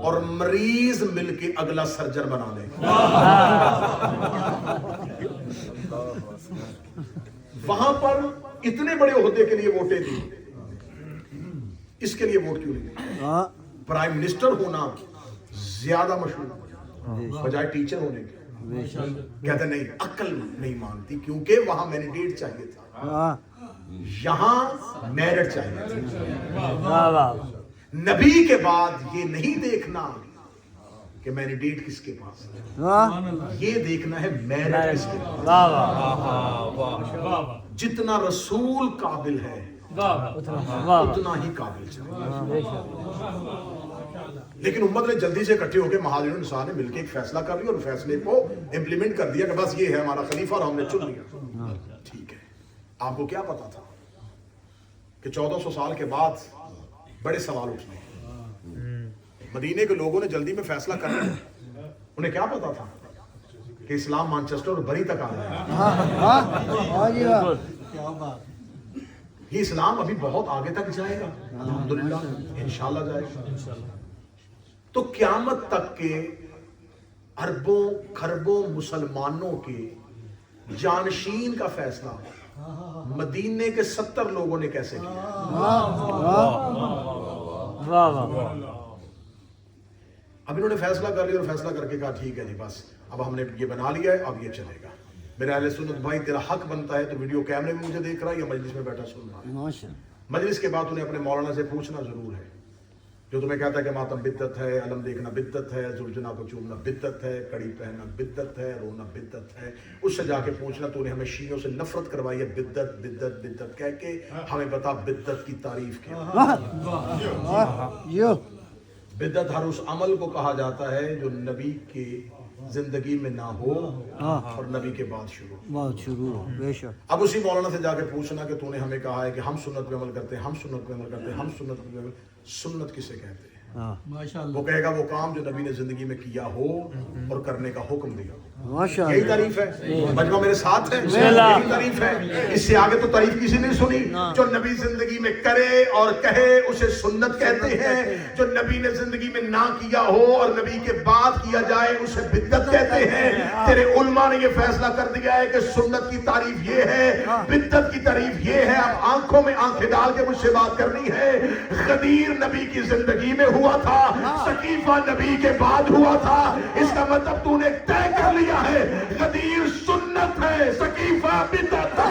और मरीज मिलके अगला सर्जन बना ले। वहां पर इतने बड़े ओहदे के लिए वोटें दी, इसके लिए वोट क्यों नहीं? प्राइम मिनिस्टर होना ज्यादा मशहूर बजाय टीचर होने के। कहते नहीं, अक्ल नहीं मानती, क्योंकि वहां मैंडेट चाहिए था, यहां मेरिट चाहिए था। नबी के बाद ये नहीं देखना कि मैंडेट किसके पास है, ये देखना है मेरिट किसके पास। जितना रसूल काबिल है उतना ही काबिल चाहिए। लेकिन उम्मत ने जल्दी से इकट्ठे होकर महाजिर इंसान ने मिलकर एक फैसला कर लिया और फैसले को इंप्लीमेंट कर दिया कि बस ये है हमारा खलीफा और हमने चुन लिया। ठीक है, आपको क्या पता था कि 1400 साल के बाद बड़े सवाल उठने? मदीने के लोगों ने जल्दी में फैसला कर लिया, उन्हें क्या पता था कि इस्लाम मैनचेस्टर और बरी तक आ जाएगा। ये इस्लाम अभी बहुत आगे तक जाएगा, अल्हम्दुलिल्लाह इंशाल्लाह जाएगा। तो क़यामत तक के अरबों खरबों मुसलमानों के जानशीन का फैसला मदीने के 70 लोगों ने कैसे किया? अब इन्होंने फैसला कर लिया और फैसला करके कहा ठीक है जी, बस अब हमने ये बना लिया है, अब ये चलेगा। मेरे अहले सुन्नत भाई, तेरा हक बनता है तो वीडियो कैमरे में मुझे देख रहा है या मजलिस में बैठा सुन रहा है? मजलिस के बाद उन्हें अपने मौलाना से पूछना जरूर है। जो तुम्हें कहता है कि मातम बिद्दत है, अलम देखना बिद्दत है, जुलजना को चूमना बिद्दत है, कड़ी पहनना बिद्दत है, रोना बिद्दत है, उससे जाके पूछना तूने हमें शियों से नफरत करवाई है बिद्दत बिद्दत बिद्दत कह के, हमें बता बिद्दत की तारीफ क्या? बिद्दत हर उस अमल को कहा जाता है जो नबी के जिंदगी में ना हो हाँ और नबी के बाद शुरू हो। बात शुरू हो बेशक अब उसी मौलाना से जाके पूछना कि तूने हमें कहा है कि हम सुन्नत पे अमल करते हैं, हम सुन्नत पे अमल करते हैं, हम सुन्नत पे अमल। सुन्नत किसे कहते हैं? हाँ वो कहेगा वो काम जो नबी ने जिंदगी में किया हो और करने का हुक्म दिया हो। यही माशाअल्लाह तारीफ है। मजमा मेरे साथ है, बिस्मिल्लाह। यही तारीफ है। इससे आगे तो तारीफ किसी ने सुनी। जो नबी जिंदगी में करे और कहे उसे सुन्नत कहते हैं। जो नबी ने जिंदगी में ना किया हो और नबी के बाद किया जाए उसे बिद्दत कहते हैं। तेरे उलमा ने ये फैसला कर दिया है कि सुन्नत की तारीफ ये है, बिद्दत की तारीफ ये है। अब आंखों में आंखें डाल के मुझसे बात करनी है। गदीर नबी की जिंदगी में हुआ था, सकीफा नबी के बाद हुआ था। इसका मतलब तूने तय कर लिया है गदीर सुन्नत है, सकीफा बिदअत है।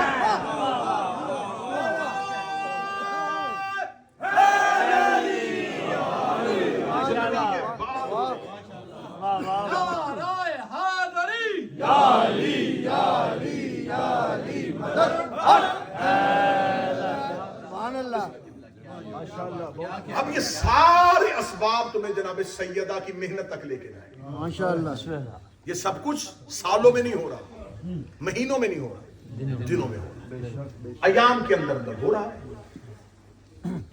सुभान अल्लाह माशाअल्लाह अब ये सारे असबाब तुम्हें जनाब सैयदा की मेहनत तक लेके जाए। माशाअल्लाह ये सब कुछ सालों में नहीं हो रहा, महीनों में नहीं हो रहा, दिनों में हो रहा, अयाम के अंदर अंदर हो रहा है।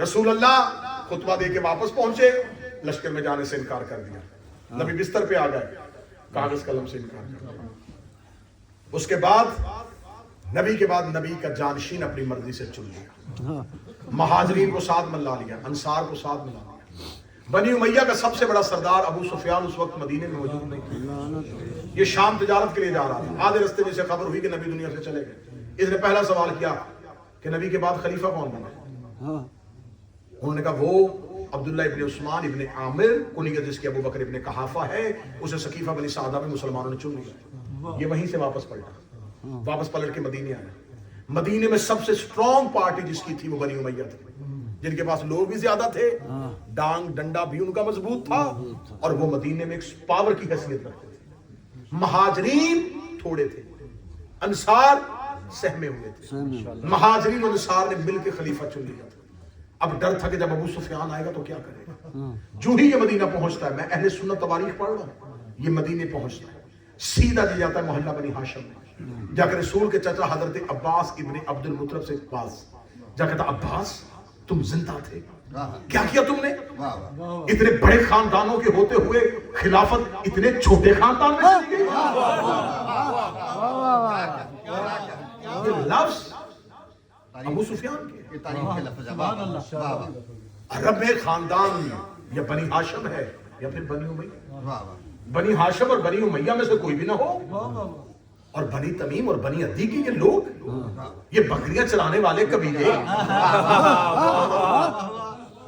रसूल अल्लाह खुतबा दे के वापस पहुंचे, लश्कर में जाने से इनकार कर दिया। नबी बिस्तर पे आ गए, कागज कलम से इनकार कर दिया। उसके बाद नबी के बाद नबी का जानशीन अपनी मर्जी से चुन लिया। महाजरीन को साथ मिला लिया, अंसार को साथ मिला लिया। बनी उमैया का सबसे बड़ा सरदार अबू सुफियान उस वक्त मदीने में मौजूद नहीं था। ये शाम तिजारत के लिए जा रहा था। आधे रास्ते में से खबर हुई कि नबी दुनिया से चले गए। इसने पहला सवाल किया कि नबी के बाद खलीफा कौन बना? उन्होंने कहा वो अब्दुल्ला इब्ने उस्मान इब्ने आमिर, कुनियत जिसकी अबू बकर इब्ने कहाफा है, उसे सकीफा बनी सादा में मुसलमानों ने चुन लिया। ये वहीं से वापस पलटा, वापस पलट के मदीने आया। मदीने में सबसे स्ट्रॉन्ग पार्टी जिसकी थी वो बनी उमैया थी, जिनके पास लोग भी ज्यादा थे, डांग डंडा भी उनका मजबूत था, और वो मदीने में एक पावर की हैसियत रखते थे। महाजरीन थोड़े थे, अंसार सहमे हुए थे। महाजरीन और अंसार ने मिलकर खलीफा चुन लिया था। अब डर था कि जब अबू सुफियान आएगा तो क्या करेगा। जो ही ये मदीना पहुंचता है, मैं अहले सुन्नत तवारीख पढ़ रहा हूं, ये मदीने पहुंचता है, सीधा जी जाता है मोहल्ला बनी हाशिम में, जाकर रसूल के चाचा हजरत अब्बास इब्ने अब्दुल मुत्तलिब से पास जाकर था, अब्बास तुम जिंदा थे, क्या किया तुमने? इतने बड़े खानदानों के होते हुए खिलाफत इतने छोटे खानदान में चली गई। ये लफ्ज अबू सुफियान के अरब में खानदान या बनी हाशिम है या फिर बनी उमैया। बनी हाशिम और बनी उमैया में से कोई भी ना हो, और बनी तमीम और बनी अदी के ये लोग, ये बकरियां चलाने वाले कबीले,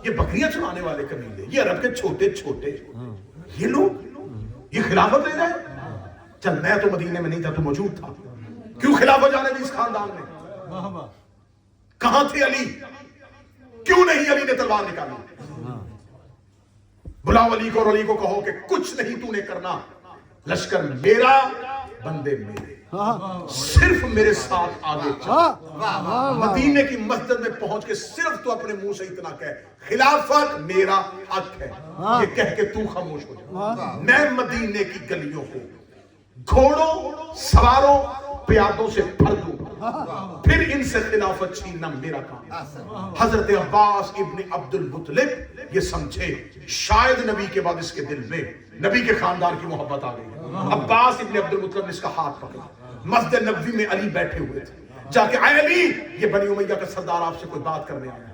ये बकरियां चलाने वाले कबीले, ये अरब के छोटे छोटे ये लोग ये खिलाफत ले जाए। चल मैं तो मदीने में नहीं था, तो मौजूद था, क्यों खिलाफत जाने दी इस खानदान में? कहां थे अली? क्यों नहीं अली ने तलवार निकाली? बुलाओ अली को और अली को कहो कि कुछ नहीं तूने करना, लश्कर मेरा, बंदे मेरे, सिर्फ मेरे साथ आगे चल। मदीने की मस्जिद में पहुंच के सिर्फ तो अपने मुंह से इतना कह, खिलाफत मेरा हक है, ये कह के तू खामोश हो जा। मैं मदीने की गलियों को घोड़ों सवारों प्यादों से भर दूंगा, फिर इनसे खिलाफत छीनना मेरा काम। हजरत अब्बास इब्ने अब्दुल मुत्तलिब ये समझे शायद नबी के बाद इसके दिल में नबी के खानदान की मोहब्बत आ गई। अब्बास इब्ने अब्दुल मुत्तलिब ने इसका हाथ पकड़ा। मस्जिद नबवी में अली बैठे हुए थे, जाके आए अली, ये बनी उमैया का सरदार आपसे कोई बात करने आया है।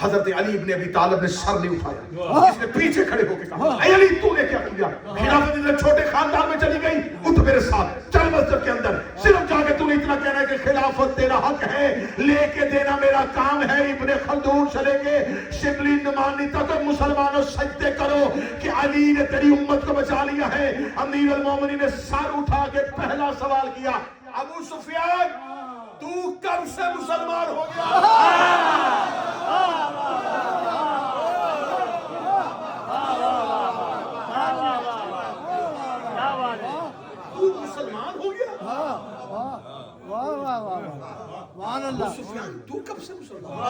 हजरत अली इब्ने अबी तालिब ने सर नहीं उठाया, इसने पीछे खड़े होकर कहा, ऐ अली तूने क्या किया? खिलाफत इतने छोटे खानदान में चली गई, उठ मेरे साथ चल मस्जिद के अंदर। सिर्फ जाके तूने इतना कहना है कि खिलाफत तेरा हक है, लेके देना मेरा काम है। इब्ने खल्दून चलेंगे, शिबली नुमानी तक मुसलमानों सजदे करो कि अली ने तेरी उम्मत को बचा लिया है। अमीर अल मोमिनीन ने सर उठा के पहला सवाल किया, अबू सुफियान तू कब से मुसलमान हो गया? तू मुसलमान हो गया? तू कब से मुसलमान?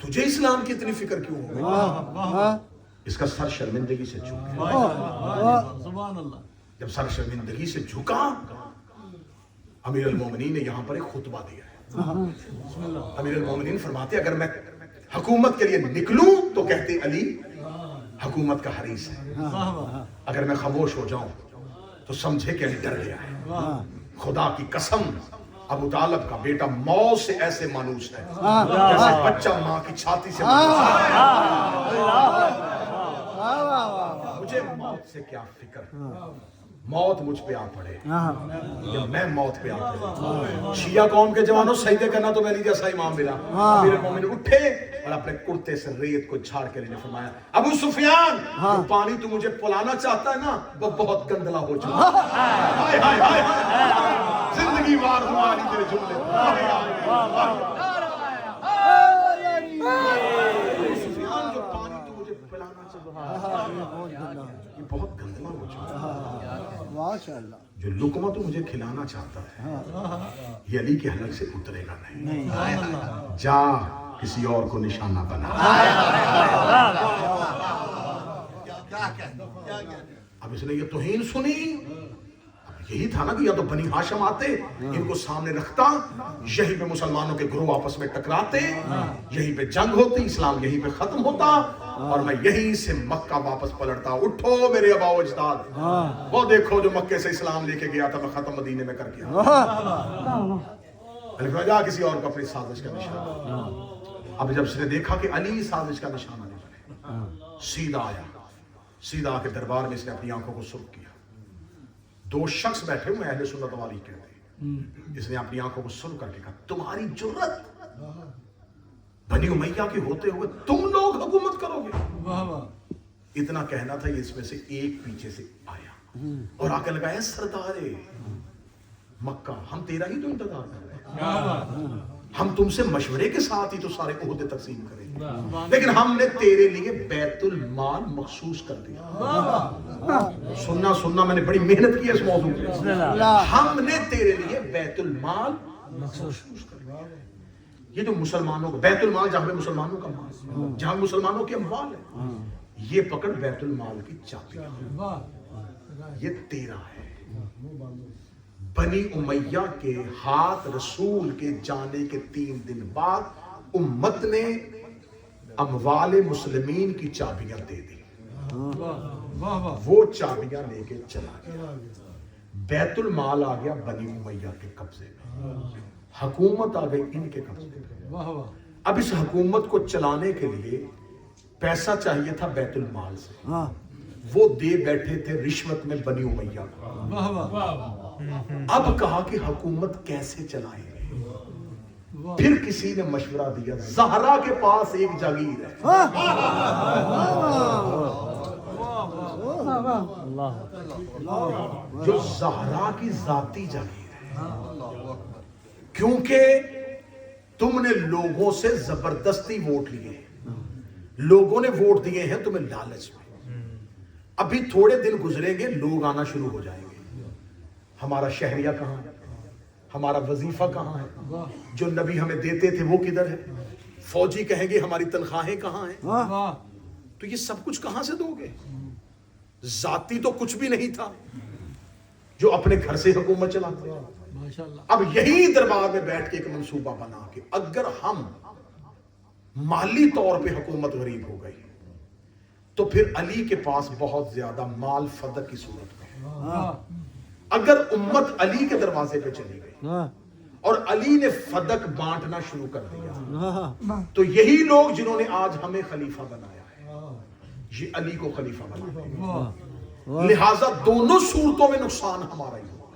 तुझे इस्लाम की इतनी फिक्र क्यों हो गई? इसका सर शर्मिंदगी से झुक गया। सुभान अल्लाह। जब सर शर्मिंदगी से झुका, अमीर अल मोमिनीन ने यहाँ पर एक खुतबा दिया है। अमीर अल मोमिनीन फरमाते अगर मैं हुकूमत के लिए निकलूं तो कहते अली हुकूमत का हरीस है, अगर मैं खामोश हो जाऊं तो समझे कि अली डर गया है। खुदा की कसम, अबू तालिब का बेटा मौत से ऐसे मानूस है जैसे बच्चा माँ की छाती से मानूस है। मुझे मौत से क्या फिक्र, मौत मुझ पे आ पड़े या मैं मौत पे आ पड़े। शिया कौम के जवानों, सजदे करना तो मेरी जैसा इमाम मिला। अमीर मोमिन उठे और अपने कुर्ते से रेत को झाड़ के लेने फरमाया, अबू सुफियान वो पानी तू मुझे पिलाना चाहता है ना, वो बहुत गंदला हो चुका। हाय हाय हाय, जिंदगी वार तुम्हारी तेरे जुमले। सुफियान जो पानी तू मुझे पिलाना चाहता है ये बहुत गंदला हो चुका। माशाअल्लाह। जो लुकमा तू मुझे खिलाना चाहता है ये अली के हलक से उतरेगा नहीं। जा किसी और को निशाना बना। अब इसने ये तौहीन सुनी, यही था ना कि या तो बनी हाशिम आते, इनको सामने रखता, यहीं पे मुसलमानों के ग्रोह आपस में टकराते, यहीं पे जंग होती, इस्लाम यहीं पे खत्म होता और मैं यहीं से मक्का वापस पलटता। उठो मेरे अबाओ अजदाद, वो देखो जो मक्के से इस्लाम लेके गया था, मैं खत्म मदीने में करके आया। जा किसी और को अपनी साजिश का निशाना। अब जब उसने देखा कि अली साजिश का निशाना नहीं बने, सीधा आया, सीधा आके दरबार में इसने अपनी आंखों को सुर्ख किया। दो शख्स बैठे हुए अहले सुन्नत वाली कहते हैं, इसने अपनी आंखों को सुर्ख करके कहा, तुम्हारी जुर्रत बनी उमैया के होते हुए तुम लोग हुकूमत करोगे? इतना कहना था, इसमें से एक पीछे से आया और आके लगाया, सरदारे मक्का हम तेरा ही तो इंतजार कर रहे हैं, हम तुमसे मशवरे के साथ ही तो सारे ओहदे तकसीम करेंगे, लेकिन हमने तेरे लिए बैतुल माल मखसूस कर दिया। सुनना सुनना, मैंने बड़ी मेहनत की है इस मौजू पे। हमने तेरे लिए बैतुल माल मखसूस कर दिया। ये जो मुसलमानों का बैतुल माल, जहां पे मुसलमानों का माल, जहां मुसलमानों के अमवाल है, ये पकड़ बैतुल माल की चाबी, ये तेरा है। बनी उमैया के हाथ रसूल के जाने के 3 दिन बाद उम्मत ने अमवाले मुस्लिमीन की चाबियां दे दी। वो चाबियां लेके चला गया, बैतुल माल आ गया बनी उमैया के कब्जे में, हुकूमत आ गई इनके कब्जे में। अब इस हुकूमत को चलाने के लिए पैसा चाहिए था बैतुल माल से, वो दे बैठे थे रिश्वत में बनी उमैया को। अब कहा कि हुकूमत कैसे चलाएंगे, फिर किसी ने मशवरा दिया, ज़हरा के पास एक जागीर है, जो ज़हरा की जाती जागीर है, क्योंकि तुमने लोगों से जबरदस्ती वोट लिए, लोगों ने वोट दिए हैं तुम्हें लालच में। अभी थोड़े दिन गुजरेंगे, लोग आना शुरू हो जाएंगे, हमारा शहरिया कहाँ है, हमारा वजीफा कहाँ है, जो नबी हमें देते थे वो किधर है, फौजी कहेंगे हमारी तनख्वाहें कहाँ हैं, तो ये सब कुछ कहाँ से दोगे? जाती तो कुछ भी नहीं था, जो अपने घर से हुकूमत चलाते हैं। अब यही दरबार में बैठ के एक मंसूबा बना के, अगर हम माली तौर पे हुकूमत गरीब हो गई तो फिर अली के पास बहुत ज्यादा माल फदक की सूरत में है। अगर उम्मत अली के दरवाजे पे चली गई और अली ने फदक बांटना शुरू कर दिया, तो यही लोग जिन्होंने आज हमें खलीफा बनाया है, ये अली को खलीफा बनाएंगे। लिहाजा दोनों सूरतों में नुकसान हमारा ही होगा।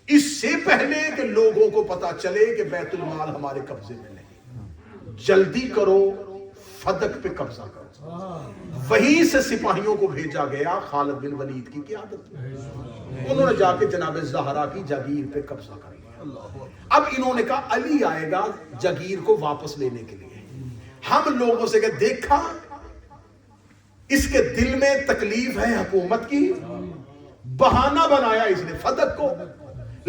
इससे पहले कि लोगों को पता चले कि बैतुल माल हमारे कब्जे में नहीं, जल्दी करो, फदक पे कब्जा करो। वहीं से सिपाहियों को भेजा गया खालिद बिन वलीद की क़ियादत में, उन्होंने जाके जनाब ज़हरा की जागीर पे कब्जा कर लिया। अब इन्होंने कहा अली आएगा जागीर को वापस लेने के लिए। हम लोगों से कहा, देखा इसके दिल में तकलीफ है हुकूमत की, बहाना बनाया इसने फदक को,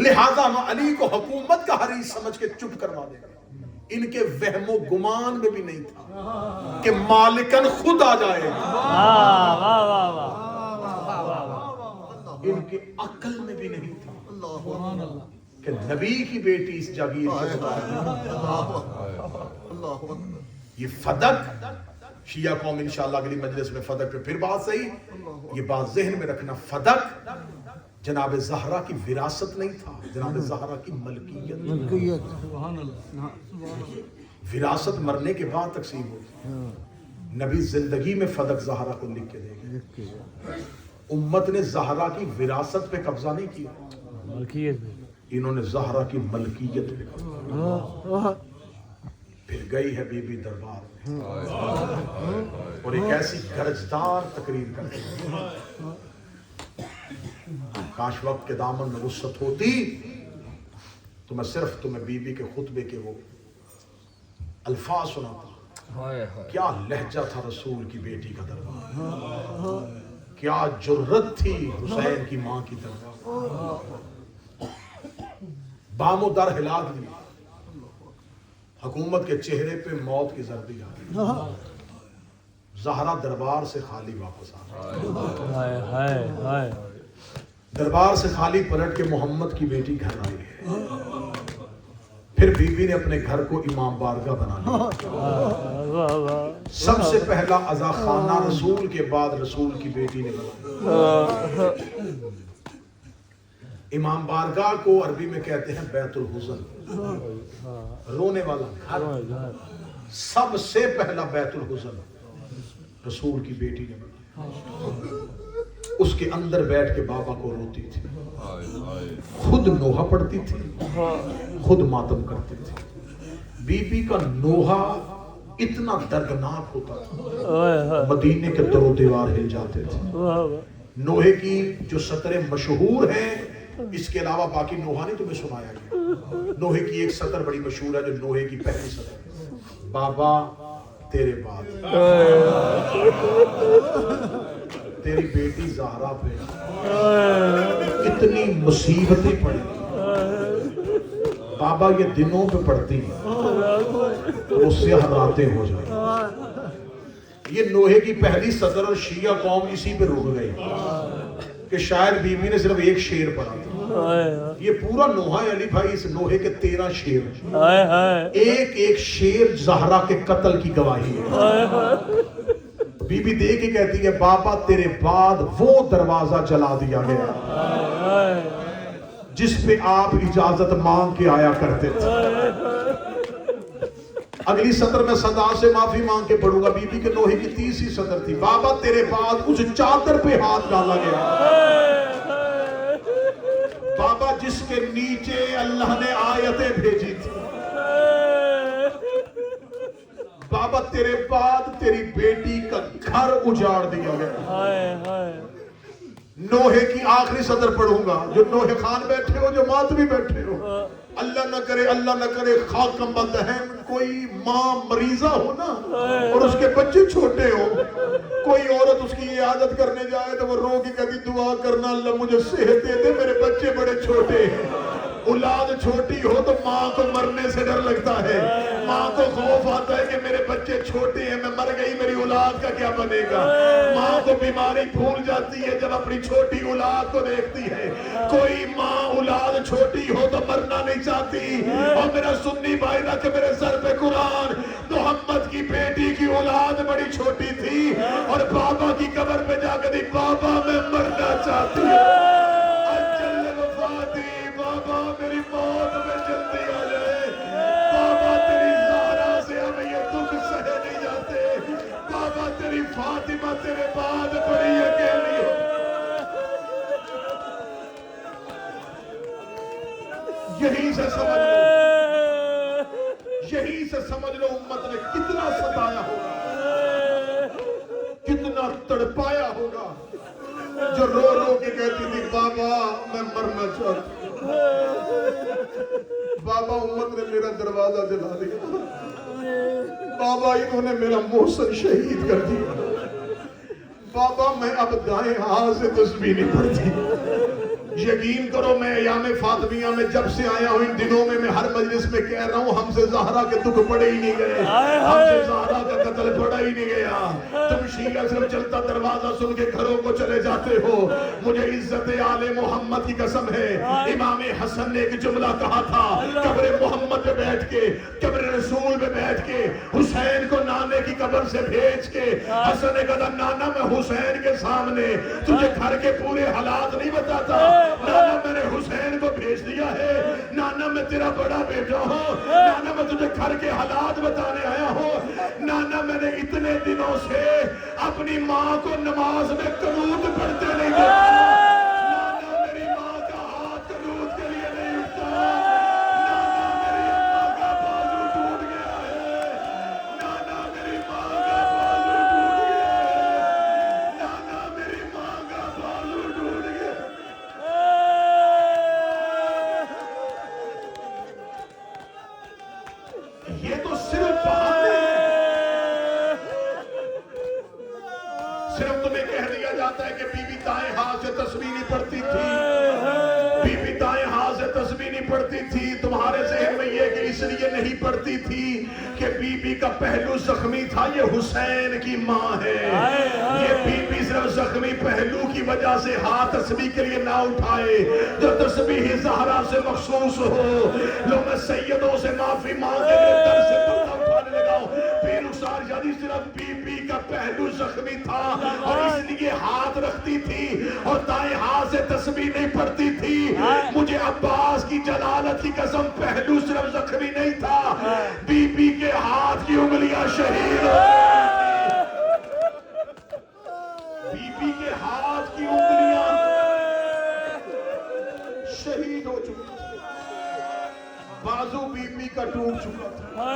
लिहाजा हम अली को हुकूमत का हरीस समझ के चुप करवा देंगे। ان کے وہم و گمان میں بھی نہیں تھا کہ مالکن خود آ جائے گا. واہ واہ واہ ان کے عقل میں بھی نہیں تھا کہ نبی کی بیٹی اس جاگیر سے یہ فدق شیعہ قوم انشاءاللہ اگلی مجلس میں فدق پہ پھر بات صحیح. یہ بات ذہن میں رکھنا, فدق جناب زہرا کی وراثت نہیں تھا, جناب زہرا کی ملکیت. وراثت مرنے کے بعد تقسیم ہوتی, نبی زندگی میں فدق زہرا کو لکھ کے دے گئے. امت نے زہرا کی وراثت پہ قبضہ نہیں کیا, انہوں نے زہرا کی ملکیت پہ قبضہ. پھر گئی ہے بی بی دربار میں اور ایک ایسی گرجدار تقریر کرتی ہے, کاش وقت کے دامن میں وسعت ہوتی تو میں صرف تمہیں بی بی کے خطبے کے وہ الفاظ سناتا. کیا لہجہ تھا رسول کی بیٹی کا دربار, کیا جرت تھی حسین کی ماں کی دربار. بام و در ہلا دی, حکومت کے چہرے پہ موت کی زردی آ گئی. زہرا دربار سے خالی واپس آ گئی, دربار سے خالی پلٹ کے محمد کی بیٹی گھر آئی ہے. پھر بی بی نے اپنے گھر کو امام بارگاہ بنا لیا. سب سے پہلا عزا خانہ رسول کے بعد رسول کی بیٹی نے بنایا. امام بارگاہ کو عربی میں کہتے ہیں بیت الحزن, رونے والا گھر. سب سے پہلا بیت الحزن رسول کی بیٹی نے بنایا. اس کے اندر بیٹھ کے بابا کو روتی تھی, خود نوحہ پڑھتی تھی, خود ماتم کرتی تھی. بی بی کا نوحہ اتنا دردناک ہوتا تھا, مدینے کے در و دیوار ہل جاتے تھے. نوحے کی جو سطریں مشہور ہیں, اس کے علاوہ باقی نوحہ نہیں تمہیں سنایا گیا. نوحے کی ایک سطر بڑی مشہور ہے جو نوحے کی پہلی سطر, بابا تیرے بعد تیری بیٹی زہرا پہ کتنی مصیبتیں پڑی, بابا یہ دنوں پہ پڑتی ہیں تو اس سے راتیں ہو جائیں. یہ نوحے کی پہلی صدر اور شیعہ قوم اسی پہ رک گئی کہ شاید بی بی نے صرف ایک شعر پڑھا تھا. یہ پورا نوحہ علی بھائی, اس نوحے کے 13 شعر, ایک ایک شعر زہرا کے قتل کی گواہی ہے. بی بی دے کے کہتی ہے بابا تیرے بعد وہ دروازہ جلا دیا گیا جس پہ آپ اجازت مانگ کے آیا کرتے تھے. اگلی سطر میں صدا سے معافی مانگ کے پڑھوں گا. بی بی کے نوحے کی 30 سطر تھی, بابا تیرے بعد اس چادر پہ ہاتھ ڈالا گیا بابا جس کے نیچے اللہ نے آیتیں بھیجی تھی. بابا تیرے بعد تیری بیٹی کا گھر اجاڑ دیا گیا. نوحے کی آخری صدر پڑھوں گا. جو نوحے خان بیٹھے ہو, جو ماتمی بیٹھے ہو, اللہ نہ کرے خاکم بدہن کوئی ماں مریضہ ہو نا اور اس کے بچے چھوٹے ہو, کوئی عورت اس کی عیادت کرنے جائے تو وہ رو کے کہتی دعا کرنا اللہ مجھے صحت دے دے, میرے بچے بڑے چھوٹے ہیں. اولاد چھوٹی ہو تو ماں کو مرنے سے ڈر لگتا ہے, ماں کو خوف آتا ہے کہ میرے بچے چھوٹے ہیں, میں مر گئی میری اولاد کا کیا بنے گا. ماں کو بیماری بھول جاتی ہے جب اپنی چھوٹی اولاد کو دیکھتی ہے. کوئی ماں اولاد چھوٹی ہو تو مرنا نہیں چاہتی. اور میرا سنی بھائی رکھ میرے سر پہ قرآن, محمد کی بیٹی کی اولاد بڑی چھوٹی تھی اور بابا کی قبر پہ جا کے دی بابا میں مرنا چاہتی ہوں, بابا میری موت میں جلدی آ جائے, بابا تیری زہرا سے ہمیں یہ دکھ سہے نہیں جاتے, بابا تیری فاطمہ تیرے بعد بڑی اکیلی ہو. یہیں سے سمجھ لو امت نے کتنا ستایا ہوگا, کتنا تڑپایا ہوگا, جو رو رو کے کہتی تھی بابا میں مرنا چاہتی. بابا امت نے میرا دروازہ جلا دیا, بابا انہوں نے میرا محسن شہید کر دیا, بابا میں اب دائیں ہاتھ سے تسبیح نہیں پڑھتی, یقین کرو میں ایام فاطمیہ میں جب سے آیا ہوں ان دنوں میں ہر مجلس میں کہہ رہا ہوں ہم سے زہرا کے دکھ پڑے ہی نہیں گئے، ہم سے زہرا کا قتل پڑا ہی نہیں گیا۔ تم شیعہ صرف چلتا دروازہ سن کے گھروں کو چلے جاتے ہو۔ مجھے عزت آل محمد کی قسم ہے، امام حسن نے ایک جملہ کہا تھا قبر محمد پہ بیٹھ کے، قبر رسول پہ بیٹھ کے حسین کو نانے کی قبر سے بھیج کے حسن نے کہا نانا میں حسین کے سامنے تجھے گھر کے پورے حالات نہیں بتاتا، نانا میں نے حسین کو بھیج دیا ہے، نانا میں تیرا بڑا بیٹا ہوں، نانا میں تجھے گھر کے حالات بتانے آیا ہوں، نانا میں نے اتنے دنوں سے اپنی ماں کو نماز میں قنوت پڑھتے نہیں دیکھا، نانا میری ماں کا ہاتھ قنوت کے لیے نہیں اٹھتا، نانا میری ماں کا بازو ٹوٹ گیا ہے، نانا میری ماں کا بازو ٹوٹ گیا ہے، نانا میری ماں کا بازو ٹوٹ گیا۔ یہ تو صرف بہانے ہیں، صرف تمہیں کہہ دیا جاتا ہے کہ بی بی دائیں ہاتھ سے تسبیح نہیں پڑھتی تھی، بی بی دائیں ہاتھ سے تسبیح نہیں پڑھتی تھی، تمہارے ذہن میں یہ کہ اس لیے نہیں پڑھتی تھی کہ بی بی کا پہلو زخمی تھا، یہ حسین کی ماں ہے، یہ بی بی صرف زخمی پہلو کی وجہ سے ہاتھ تسبیح کے لیے نہ اٹھائے، جو تسبیح زہرا سے مخصوص ہو۔ لو میں سیدوں سے معافی مانگ کے در سے پردہ اٹھانے لگا ہوں، پیر رخسار یعنی صرف بی بی کا پہلو زخمی تھا اور اس لیے ہاتھ رکھتی تھی اور دائیں ہاتھ سے تسبیح نہیں پڑھتی تھی۔ مجھے عباس کی جلالت کی قسم پہلو صرف زخمی نہیں تھا، بی بی کے ہاتھ کی انگلیاں شہید ہو بی بی کے ہاتھ کی انگلیاں شہید ہو چکی تھی، بازو بی بی کا ٹوٹ چکا تھا،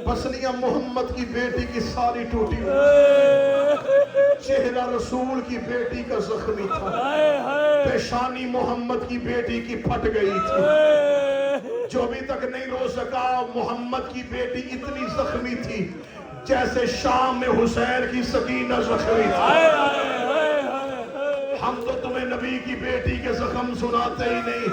پسلیاں محمد کی بیٹی کی ساری ٹوٹی ہوئی، چہرہ رسول کی بیٹی کا زخمی تھا، پیشانی محمد کی بیٹی کی پھٹ گئی تھی، جو ابھی تک نہیں رو سکا محمد کی بیٹی اتنی زخمی تھی جیسے شام میں حسین کی سکینہ زخمی تھی۔ ہم تو تمہیں نبی کی بیٹی کے زخم سناتے ہی نہیں،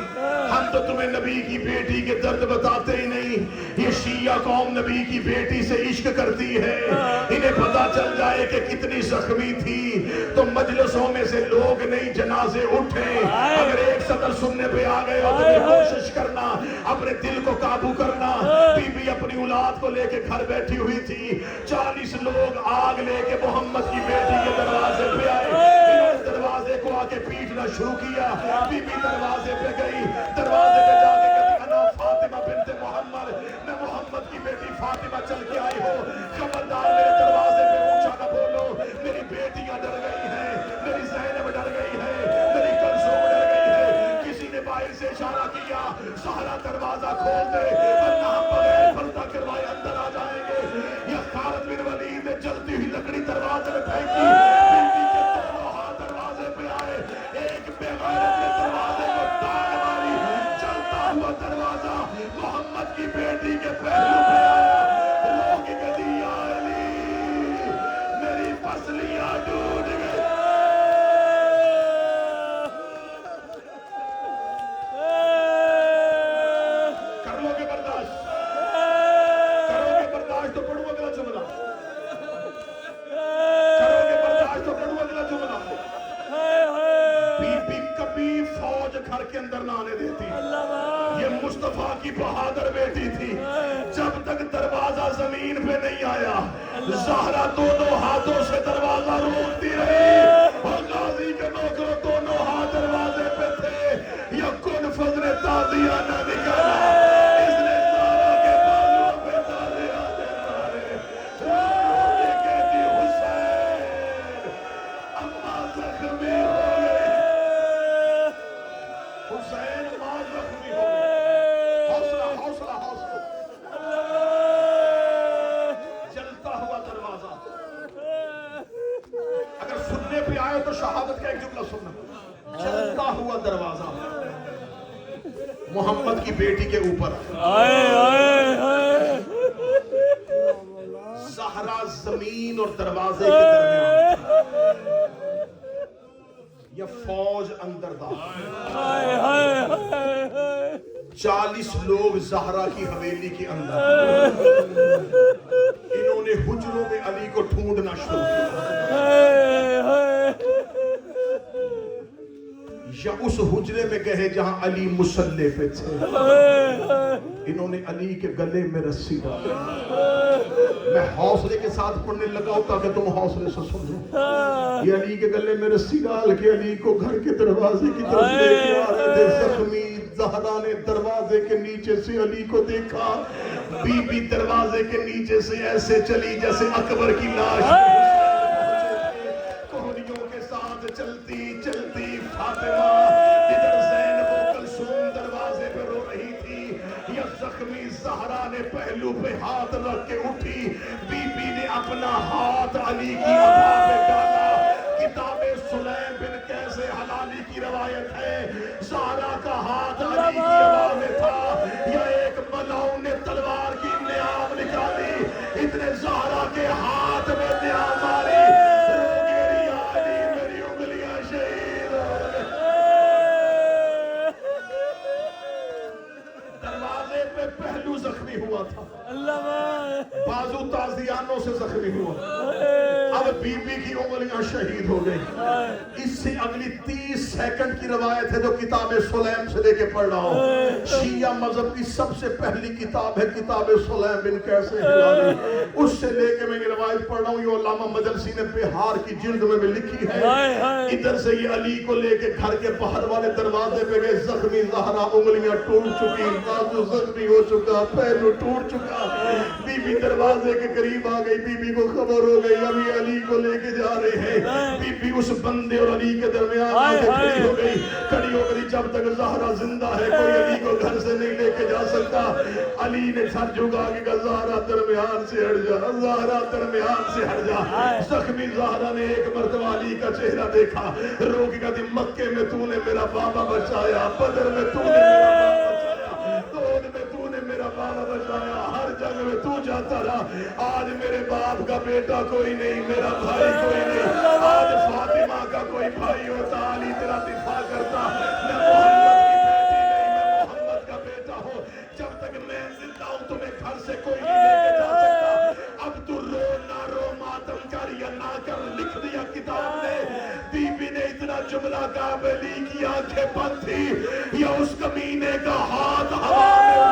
ہم تو تمہیں نبی کی بیٹی کے درد بتاتے ہی نہیں، یہ شیعہ قوم نبی کی بیٹی سے عشق کرتی ہے، انہیں پتا چل جائے کہ کتنی زخمی تھی تو مجلسوں میں سے لوگ نہیں جنازے اٹھے، اگر ایک صدر سننے پہ آ گئے اور تمہیں کوشش کرنا اپنے دل کو قابو کرنا۔ بی بی اپنی اولاد کو لے کے گھر بیٹھی ہوئی تھی، 40 لوگ آگ لے کے محمد کی بیٹی کے دروازے پہ آئے، دروازے کو آ کے پیٹنا شروع کیا، بی بی دروازے پہ گئی، دروازے پہ جا کے کہتی انا فاطمہ بنت محمد، میں محمد کی بیٹی فاطمہ چل کے آئی ہوں، خبردار میرے دروازے پہ اونچا نہ بولو، میری بیٹیاں ڈر گئی ہیں، میری زینب ڈر گئی ہے، میری کلثوم ڈر گئی ہے، کسی نے باہر سے اشارہ کیا زہرا دروازہ کھول دے ورنہ ہم بغیر پردہ کروائے اندر آ جائیں گے۔ یا خالد بن ولید نے جلتی ہوئی لکڑی دروازے میں پھینکی، بیٹی کے دونوں ہاتھ دروازے پہ آئے، ایک بے غیرت نے دروازے کو ڈال ماری، چلتا ہوا دروازہ محمد کی بیٹی کے پہلو پہ آیا، رو کے کہتی یا علی میری پسلیاں ٹوٹ گئی۔ کر لو گے برداشت، کرو گے برداشت تو پڑھو اگلا جملہ، کرو گے برداشت تو پڑھو اگلا جملہ۔ بی بی کبھی فوج گھر کے اندر نہ آنے دیتی، یہ مصطفیٰ کی بہادر بیٹی تھی، جب تک دروازہ زمین پہ نہیں آیا زہرا دونوں ہاتھوں سے دروازہ روکتی رہی اور غازی کے نوکروں دونوں ہاتھ دروازے پہ تھے، یا کن فضل تازیہ نہ نکلا، اس نے زہرا کے بازو پہ تازیہ دیتا ہے، یہ کہتی حسین اماں زخمی ہو گئی، حسین ماں زخمی ہو گئی، حوصلہ حوصلہ حوصلہ، جلتا ہوا دروازہ، اگر سننے پہ آئے تو شہادت کا ایک جملہ سننا، جلتا ہوا دروازہ محمد کی بیٹی کے اوپر، زہرا زمین اور دروازے کے درمیان، یا فوج اندر داخل. ہائے ہائے ہائے ہائے 40 لوگ زہرا کی حویلی کے اندر. انہوں نے حجروں میں علی کو ڈھونڈنا شروع کیا. ہائے ہائے یا اس حجرے میں گئے جہاں علی مصلی پہ تھے. انہوں نے علی کے گلے میں رسی ڈالی. میں حوصلے کے ساتھ پڑھنے لگا ہوں تاکہ تم حوصلے سے سن لو. یہ علی کے گلے میں رسی ڈال کے علی کو گھر کے دروازے کی طرف لے کے آ رہے تھے. زخمی زہرا نے دروازے کے نیچے سے علی کو دیکھا. بی بی دروازے کے نیچے سے ایسے چلی جیسے اکبر کی لاش کوہنیوں کے ساتھ چلتی چلتی. فاطمہ ادھر زینب و کلثوم دروازے پہ رو رہی تھی. یا زخمی زہرا نے پہلو پہ ہاتھ رکھ کے اٹھی. بی بی نے اپنا ہاتھ علی کی ابا پہ ڈالا. کتاب سلیم بن کیسے حلالی کی روایت ہے زہرا کا ہاتھ علی کی ابا میں تھا. یا ایک ملعون نے تلوار کی نیام نکالی. اتنے زہرا کے ہاتھ میں نیام ماری. دروازے پہ پہلو زخمی ہوا تھا. بازو تازیانوں سے زخمی ہوا. اب بی بی کی انگلیاں شہید ہو گئی. اس سے اگلی 30 سیکنڈ کی روایت ہے جو کتاب سلیم سے لے کے پڑھ رہا ہوں. شیعہ مذہب کی سب سے پہلی کتاب ہے کتاب سلیم بن کیسے حلالی. اس سے لے کے میں یہ روایت پڑھ رہا ہوں. یہ علامہ مجلسی نے بہار کی جلد میں لکھی ہے. ادھر سے یہ علی کو لے کے گھر کے باہر والے دروازے پہ گئے. زخمی زہرا انگلیاں ٹوٹ چکی, بازو زخمی ہو چکا, پہلو ٹوٹ چکا. بی بی دروازے کے قریب آ گئی. بی بی کو خبر ہو گئی ابھی علی کو لے کے جا رہے ہیں. بی بی اس بندے اور علی کے درمیان آ کے کھڑی ہو گئی. کھڑی ہو گئی جب تک زہرا زندہ ہے کوئی علی کو گھر سے نہیں لے کے جا سکتا. علی نے سر جھکا کے کہا زہرا درمیان سے ہٹ جا, زہرا درمیان سے ہٹ جا. زخمی زہرا نے ایک مرتبہ علی کا چہرہ دیکھا. رو کے کہا مکے میں تو نے میرا بابا بچایا, بدر میں تو نے میرا بابا بچایا, دود میں تو نے میرا بابا بچایا, ہر جنگ میں تو جاتا رہا. آج میرے باپ کا بیٹا کوئی نہیں, میرا بھائی کوئی نہیں. آج فاطمہ کا کوئی بھائی ہوتا علی تیرا دفاع کرتا. میں محمد کی بیٹی نہیں, میں محمد کا بیٹا ہوں. جب تک میں زندہ ہوں تمہیں گھر سے کوئی نہیں لے کے جا سکتا. اب تو رو نہ رو, ماتم کر یا نہ کر, لکھ دیا کتاب نے. بی بی نے اتنا جملہ کہا علی کی آنکھیں بند تھی یا اس کمینے کا ہاتھ ہوا میں